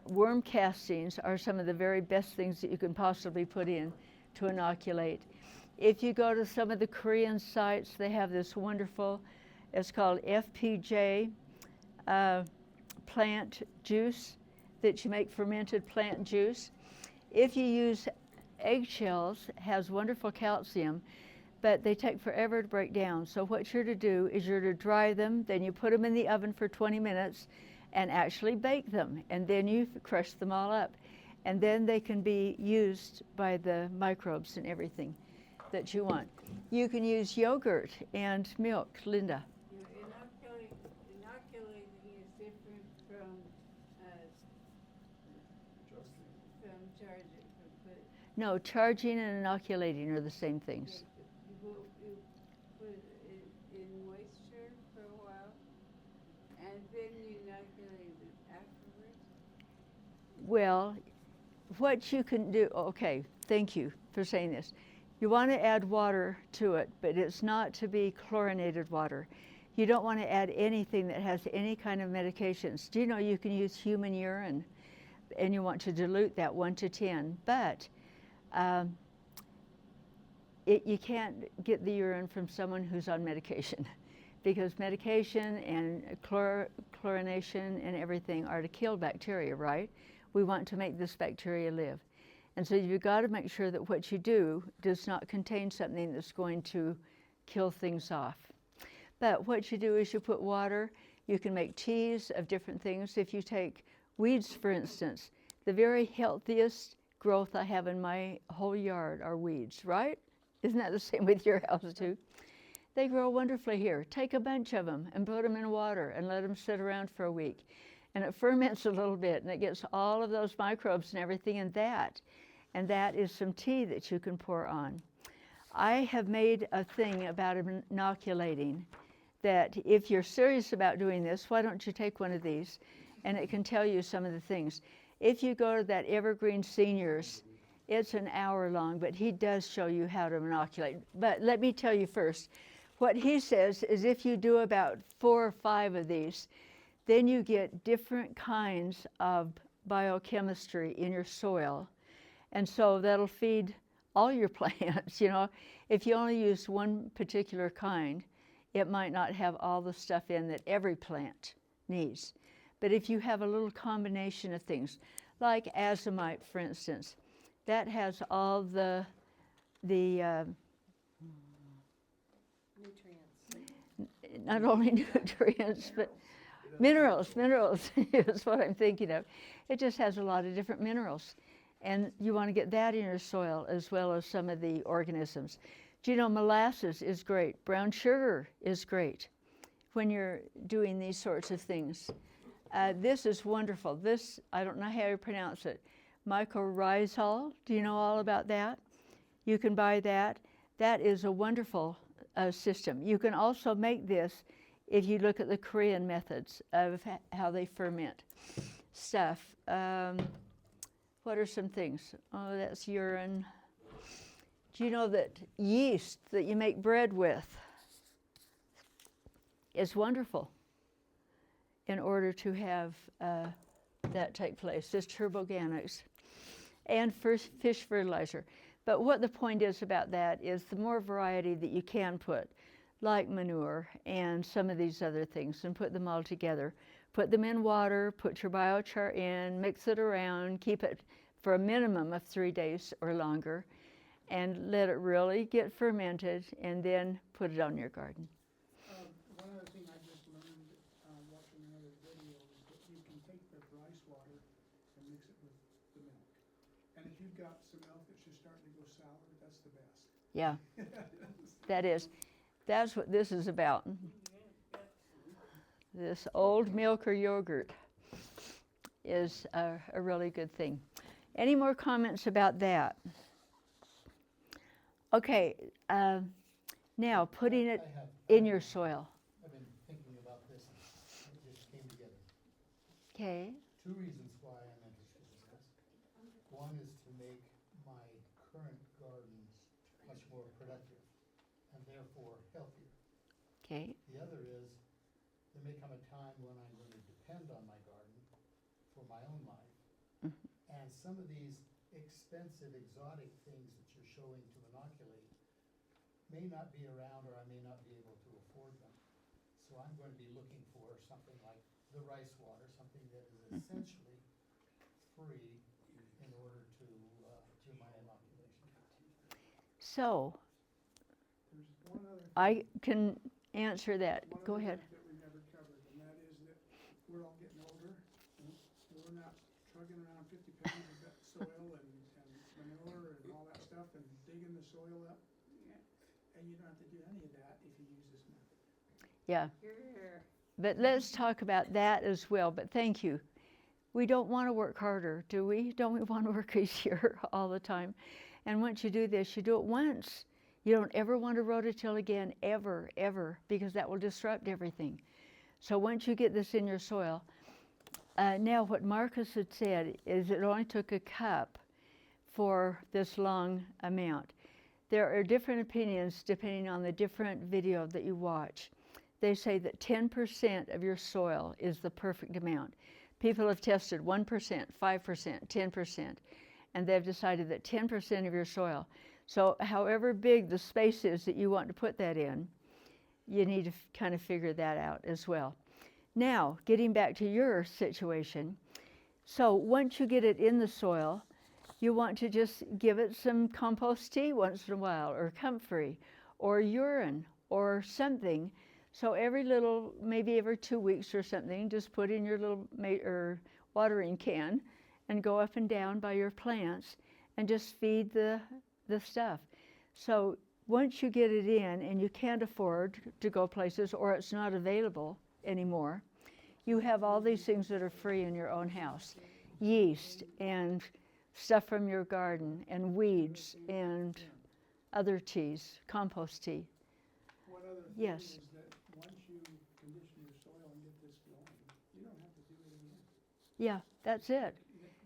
worm castings are some of the very best things that you can possibly put in to inoculate. If you go to some of the Korean sites, they have this wonderful, it's called FPJ plant juice that you make fermented plant juice. If you use eggshells, it has wonderful calcium, but they take forever to break down. So what you're to do is you're to dry them, then you put them in the oven for 20 minutes and actually bake them, and then you crush them all up. And then they can be used by the microbes and everything that you want. You can use yogurt and milk, Linda. inoculating is different from charging. No, charging and inoculating are the same things. You put it in moisture for a while, and then you inoculate it afterwards. Well, what you can do, okay, thank you for saying this. You want to add water to it, but it's not to be chlorinated water. You don't want to add anything that has any kind of medications. Do you know you can use human urine, and you want to dilute that 1 to 10, but you can't get the urine from someone who's on medication because medication and chlorination and everything are to kill bacteria, right? We want to make this bacteria live. And so you've got to make sure that what you do does not contain something that's going to kill things off. But what you do is you put water, you can make teas of different things. If you take weeds, for instance, the very healthiest growth I have in my whole yard are weeds, right? Isn't that the same with your house too? They grow wonderfully here. Take a bunch of them and put them in water and let them sit around for a week. And it ferments a little bit and it gets all of those microbes and everything in that. And that is some tea that you can pour on. I have made a thing about inoculating that if you're serious about doing this, why don't you take one of these and it can tell you some of the things. If you go to that Evergreen Seniors, it's an hour long, but he does show you how to inoculate. But let me tell you first, what he says is if you do about 4 or 5 of these, then you get different kinds of biochemistry in your soil. And so that'll feed all your plants, you know. If you only use one particular kind, it might not have all the stuff in that every plant needs. But if you have a little combination of things, like azomite, for instance, that has all the Nutrients. not only nutrients, but minerals is what I'm thinking of. It just has a lot of different minerals. And you want to get that in your soil as well as some of the organisms. Do you know molasses is great? Brown sugar is great when you're doing these sorts of things. This is wonderful. This, I don't know how you pronounce it. Mycorrhizal, do you know all about that? You can buy that. That is a wonderful system. You can also make this if you look at the Korean methods of how they ferment stuff. What are some things? Oh, that's urine. Do you know that yeast that you make bread with is wonderful in order to have that take place? It's turboganics and fish fertilizer. But what the point is about that is the more variety that you can put, like manure and some of these other things, and put them all together. Put them in water, put your biochar in, mix it around, keep it for a minimum of 3 days or longer, and let it really get fermented, and then put it on your garden. One other thing I just learned watching another video is that you can take the rice water and mix it with the milk. And if you've got some milk that's just starting to go sour, that's the best. Yeah, that is. That's what this is about. This old milk or yogurt is a really good thing. Any more comments about that? Okay, now putting it in your soil. I've been thinking about this and it just came together. Okay. 2 reasons why I'm interested in this. One is to make my current gardens much more productive and therefore healthier. Okay. The other is there may come a time when I'm going to depend on my garden for my own life. Mm-hmm. And some of these expensive, exotic things that you're showing to inoculate may not be around or I may not be able to afford them. So I'm going to be looking for something like the rice water, something that is essentially free in order to do my inoculation. So There's one other thing. I can answer that. One Go other ahead. thing that we never covered, and that is that we're all getting older, and we're not trucking around 50 pounds of that soil and manure and all that stuff and digging the soil up. And you don't have to do any of that if you use this method. Yeah. Here. But let's talk about that as well. But thank you. We don't want to work harder, do we? Don't we want to work easier all the time? And once you do this, you do it once. You don't ever want to rototill again, ever, ever, because that will disrupt everything. So once you get this in your soil, now what Marcus had said is it only took a cup for this long amount. There are different opinions depending on the different video that you watch. They say that 10% of your soil is the perfect amount. People have tested 1%, 5%, 10%, and they've decided that 10% of your soil. So however big the space is that you want to put that in, you need to kind of figure that out as well. Now, getting back to your situation, So once you get it in the soil, you want to just give it some compost tea once in a while, or comfrey, or urine, or something. So every little, maybe every 2 weeks or something, just put in your little or watering can and go up and down by your plants and just feed the stuff. So once you get it in and you can't afford to go places or it's not available anymore, you have all these things that are free in your own house. Yeast and stuff from your garden and weeds and other teas, compost tea. One other thing Yes. is that once you condition your soil and get this going, you don't have to do it again. Yeah, that's it.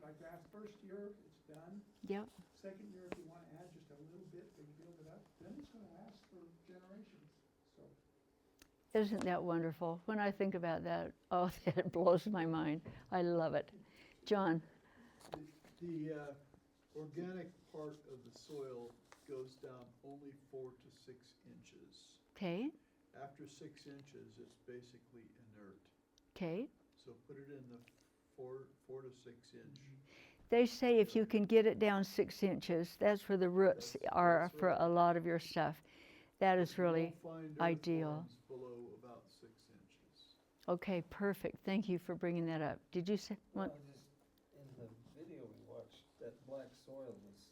Like that first year, it's done. Yep. Second year, if you want to add just a little bit to build it up, then it's going to last for generations. So Isn't that wonderful? When I think about that, oh, that blows my mind. I love it. John? The organic part of the soil goes down only 4 to 6 inches. Okay, After 6 inches, it's basically inert. okay. So put it in the 4 to 6 inch. They say if you can get it down 6 inches, that's where the roots are That's for right. a lot of your stuff. That is You really won't find ideal. earthworms below about 6 inches. Okay, perfect. Thank you for bringing that up. Did you say? Well, What? just in the video we watched, that black soil was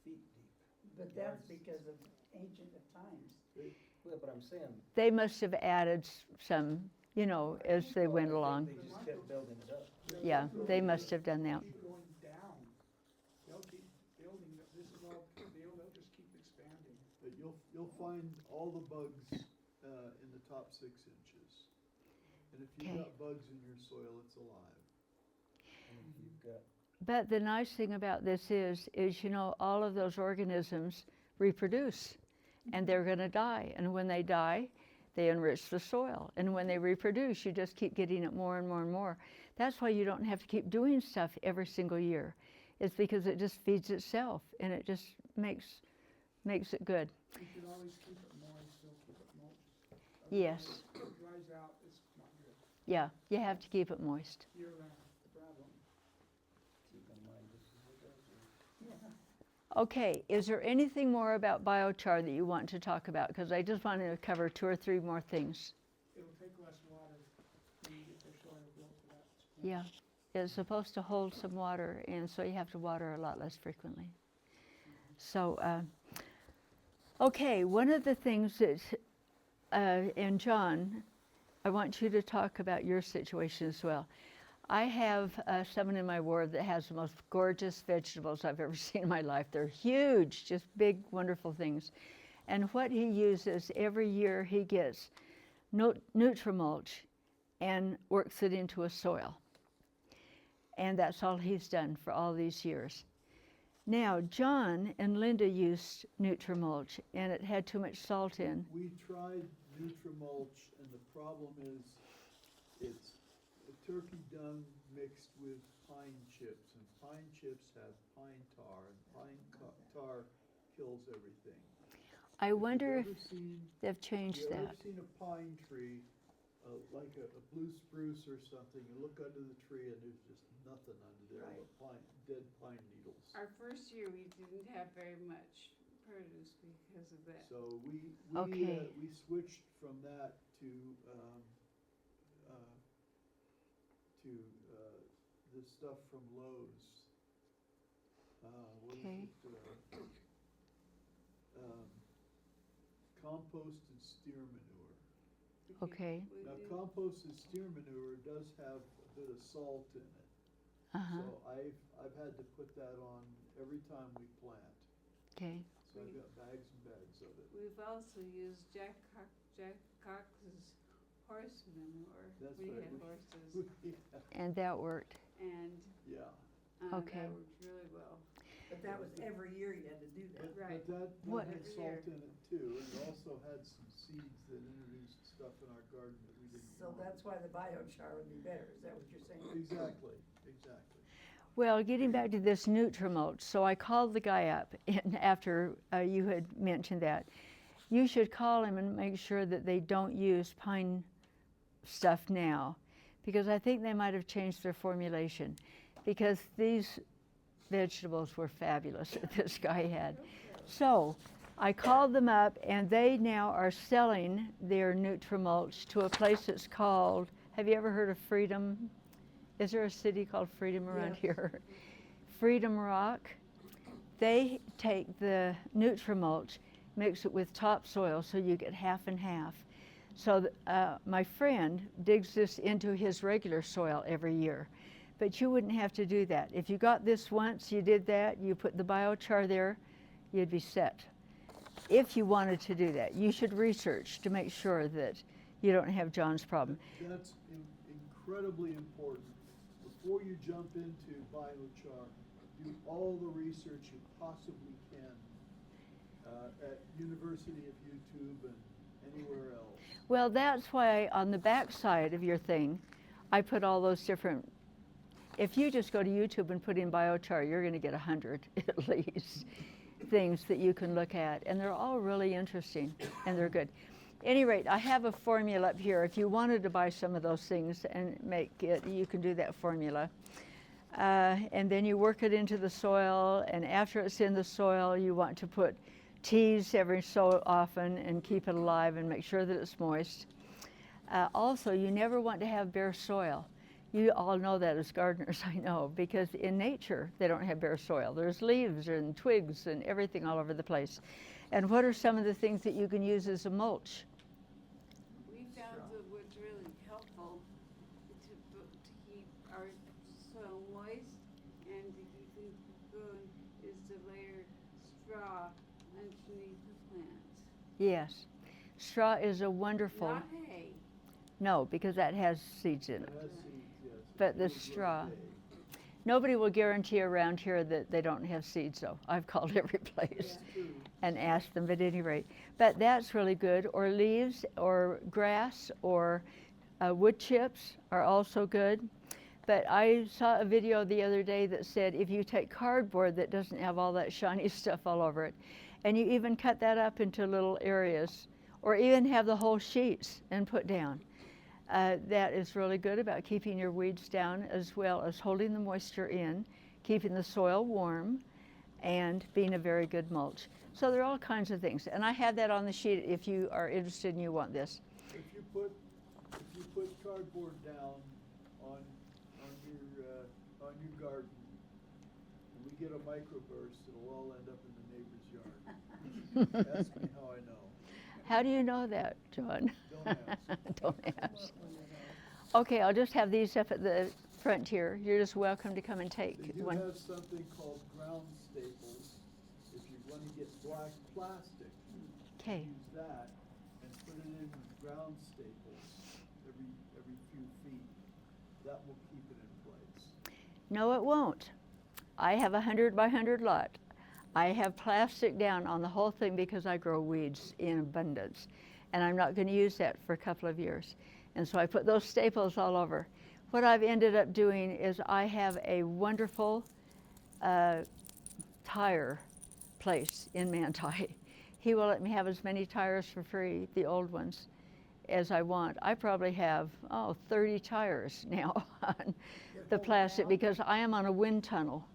feet deep. But that's Yards. because of ancient times. Yeah, but I'm saying. They must have added some, you know, as they went I think along. They just kept building it up. Yeah, they must have done that. keep going down. They'll keep building. This is all, they'll just keep expanding. But you'll find all the bugs in the top 6 inches. And if you've Okay. got bugs in your soil, it's alive. And if you've got, But the nice thing about this is, you know, all of those organisms reproduce and they're going to die. And when they die, they enrich the soil. And when they reproduce, you just keep getting it more and more and more. That's why you don't have to keep doing stuff every single year. It's because it just feeds itself and it just makes it good. You should always keep it moist, so keep it moist. Yes. If it dries out, it's not good. Yeah, you have to keep it moist. Year round, problem. keep in mind, this is what does it. Yeah. Okay, is there anything more about biochar that you want to talk about? Because I just wanted to cover 2 or 3 more things. It'll take less water when you get the soil built for that. Yeah, it's supposed to hold some water, and so you have to water a lot less frequently. So, okay, one of the things that, and John, I want you to talk about your situation as well. I have someone in my ward that has the most gorgeous vegetables I've ever seen in my life. They're huge, just big, wonderful things. And what he uses every year, he gets Nutrimulch and works it into a soil. And that's all he's done for all these years. Now, John and Linda used Nutrimulch, and it had too much salt in. We tried Nutrimulch, and the problem is it's turkey dung mixed with pine chips, and pine chips have pine tar, and tar kills everything. I wonder if Have you ever seen- they've changed You that. ever seen a pine tree, like a blue spruce or something, you look under the tree and there's just nothing under there but dead pine needles. Our first year, we didn't have very much produce because of that. So we Okay. switched from that to the stuff from Lowe's. What is Okay. it? Composted steer manure. Okay. We Now, did- composted steer manure does have a bit of salt in it. Uh-huh. So I've had to put that on every time we plant. Okay. So I've got bags and bags of it. We've also used Jack Cox's horse manure. That's We right. had horses, And that worked. and Yeah. Okay. that worked really well. But that was every year you had to do that. Right. But What- that had Every salt year. in it too, and it also had some seeds that introduced stuff in our garden that we didn't So want. that's why the biochar would be better, is that what you're saying? Exactly. Well, getting back to this Nutrimulch, so I called the guy up, and after you had mentioned that, you should call him and make sure that they don't use pine stuff now, because I think they might have changed their formulation, because these vegetables were fabulous that this guy had. So I called them up, and they now are selling their Nutrimulch to a place that's called, have you ever heard of Freedom? Is there a city called Freedom around here? Freedom Rock. They take the Nutrimulch, mix it with topsoil so you get half and half. So my friend digs this into his regular soil every year. But you wouldn't have to do that. If you got this once, you did that, you put the biochar there, you'd be set. If you wanted to do that, you should research to make sure that you don't have John's problem. That's incredibly important. Before you jump into biochar, do all the research you possibly can at University of YouTube and anywhere else. Well, that's why on the back side of your thing, I put all those different. If you just go to YouTube and put in biochar, you're going to get 100 at least things that you can look at, and they're all really interesting and they're good. At any rate, I have a formula up here. If you wanted to buy some of those things and make it, you can do that formula. And then you work it into the soil, and after it's in the soil, you want to put teas every so often and keep it alive and make sure that it's moist. Also, you never want to have bare soil. You all know that as gardeners, I know, because in nature, they don't have bare soil. There's leaves and twigs and everything all over the place. And what are some of the things that you can use as a mulch? We found that what's really helpful to keep our soil moist and to keep things going is to layer straw underneath the plants. Yes. Straw is a wonderful. Not hay. No, because that has seeds in it. It has seeds, yes. But the It will straw. grow hay. Nobody will guarantee around here that they don't have seeds, though. I've called every place and asked them, at any rate. But that's really good. Or leaves, or grass, or wood chips are also good. But I saw a video the other day that said if you take cardboard that doesn't have all that shiny stuff all over it, and you even cut that up into little areas, or even have the whole sheets and put down, that is really good about keeping your weeds down, as well as holding the moisture in, keeping the soil warm, and being a very good mulch. So there are all kinds of things. And I have that on the sheet if you are interested and you want this. If you put cardboard down on your garden, and we get a microburst, it'll all end up in the neighbor's yard. Ask me how I know. How do you know that, John? Don't ask. Don't ask. Okay, I'll just have these up at the front here. You're just welcome to come and take They do one. have something called ground staples. If you want to get black plastic, Okay. use that and put it in with ground staples every few feet. That will keep it in place. No, it won't. I have a 100 by 100 lot. I have plastic down on the whole thing because I grow weeds in abundance. And I'm not going to use that for a couple of years. And so I put those staples all over. What I've ended up doing is I have a wonderful tire place in Manti. He will let me have as many tires for free, the old ones, as I want. I probably have, 30 tires now on the plastic because I am on a wind tunnel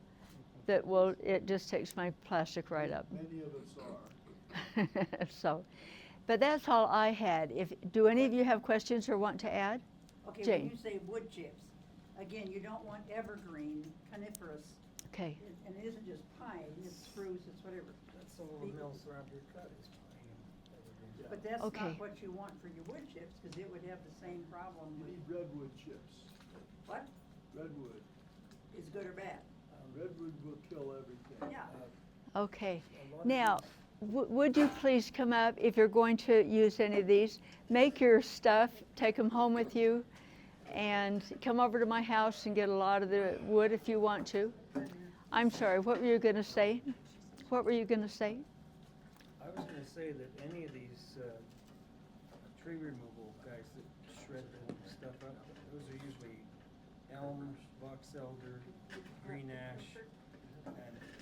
that it just takes my plastic right up. Many of us are. So, but that's all I had. Do any of you have questions or want to add? Okay, Jane. when you say wood chips, again, you don't want evergreen, coniferous, Okay. and it isn't just pine, it's spruce, it's whatever. That's all the mills around your cut is pine. But that's Okay. not what you want for your wood chips, because it would have the same problem You with, need redwood chips. what, Redwood. is good or bad? Redwood will kill everything. Yeah. Okay. A lot of Now, these- would you please come up if you're going to use any of these? Make your stuff, take them home with you, and come over to my house and get a lot of the wood if you want to. I'm sorry, what were you going to say? What were you going to say? I was gonna say that any of these tree removal guys that shred the stuff up, those are usually elms, box elder, green ash, and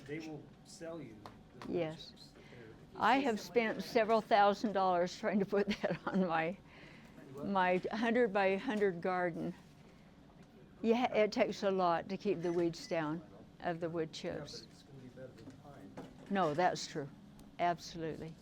they will sell you the wood Yes. chips. I have spent several $1,000s trying to put that on my 100 by 100 garden. Yeah, it takes a lot to keep the weeds down of the wood Yeah, but chips. it's gonna be better than pine. No, that's true. Absolutely.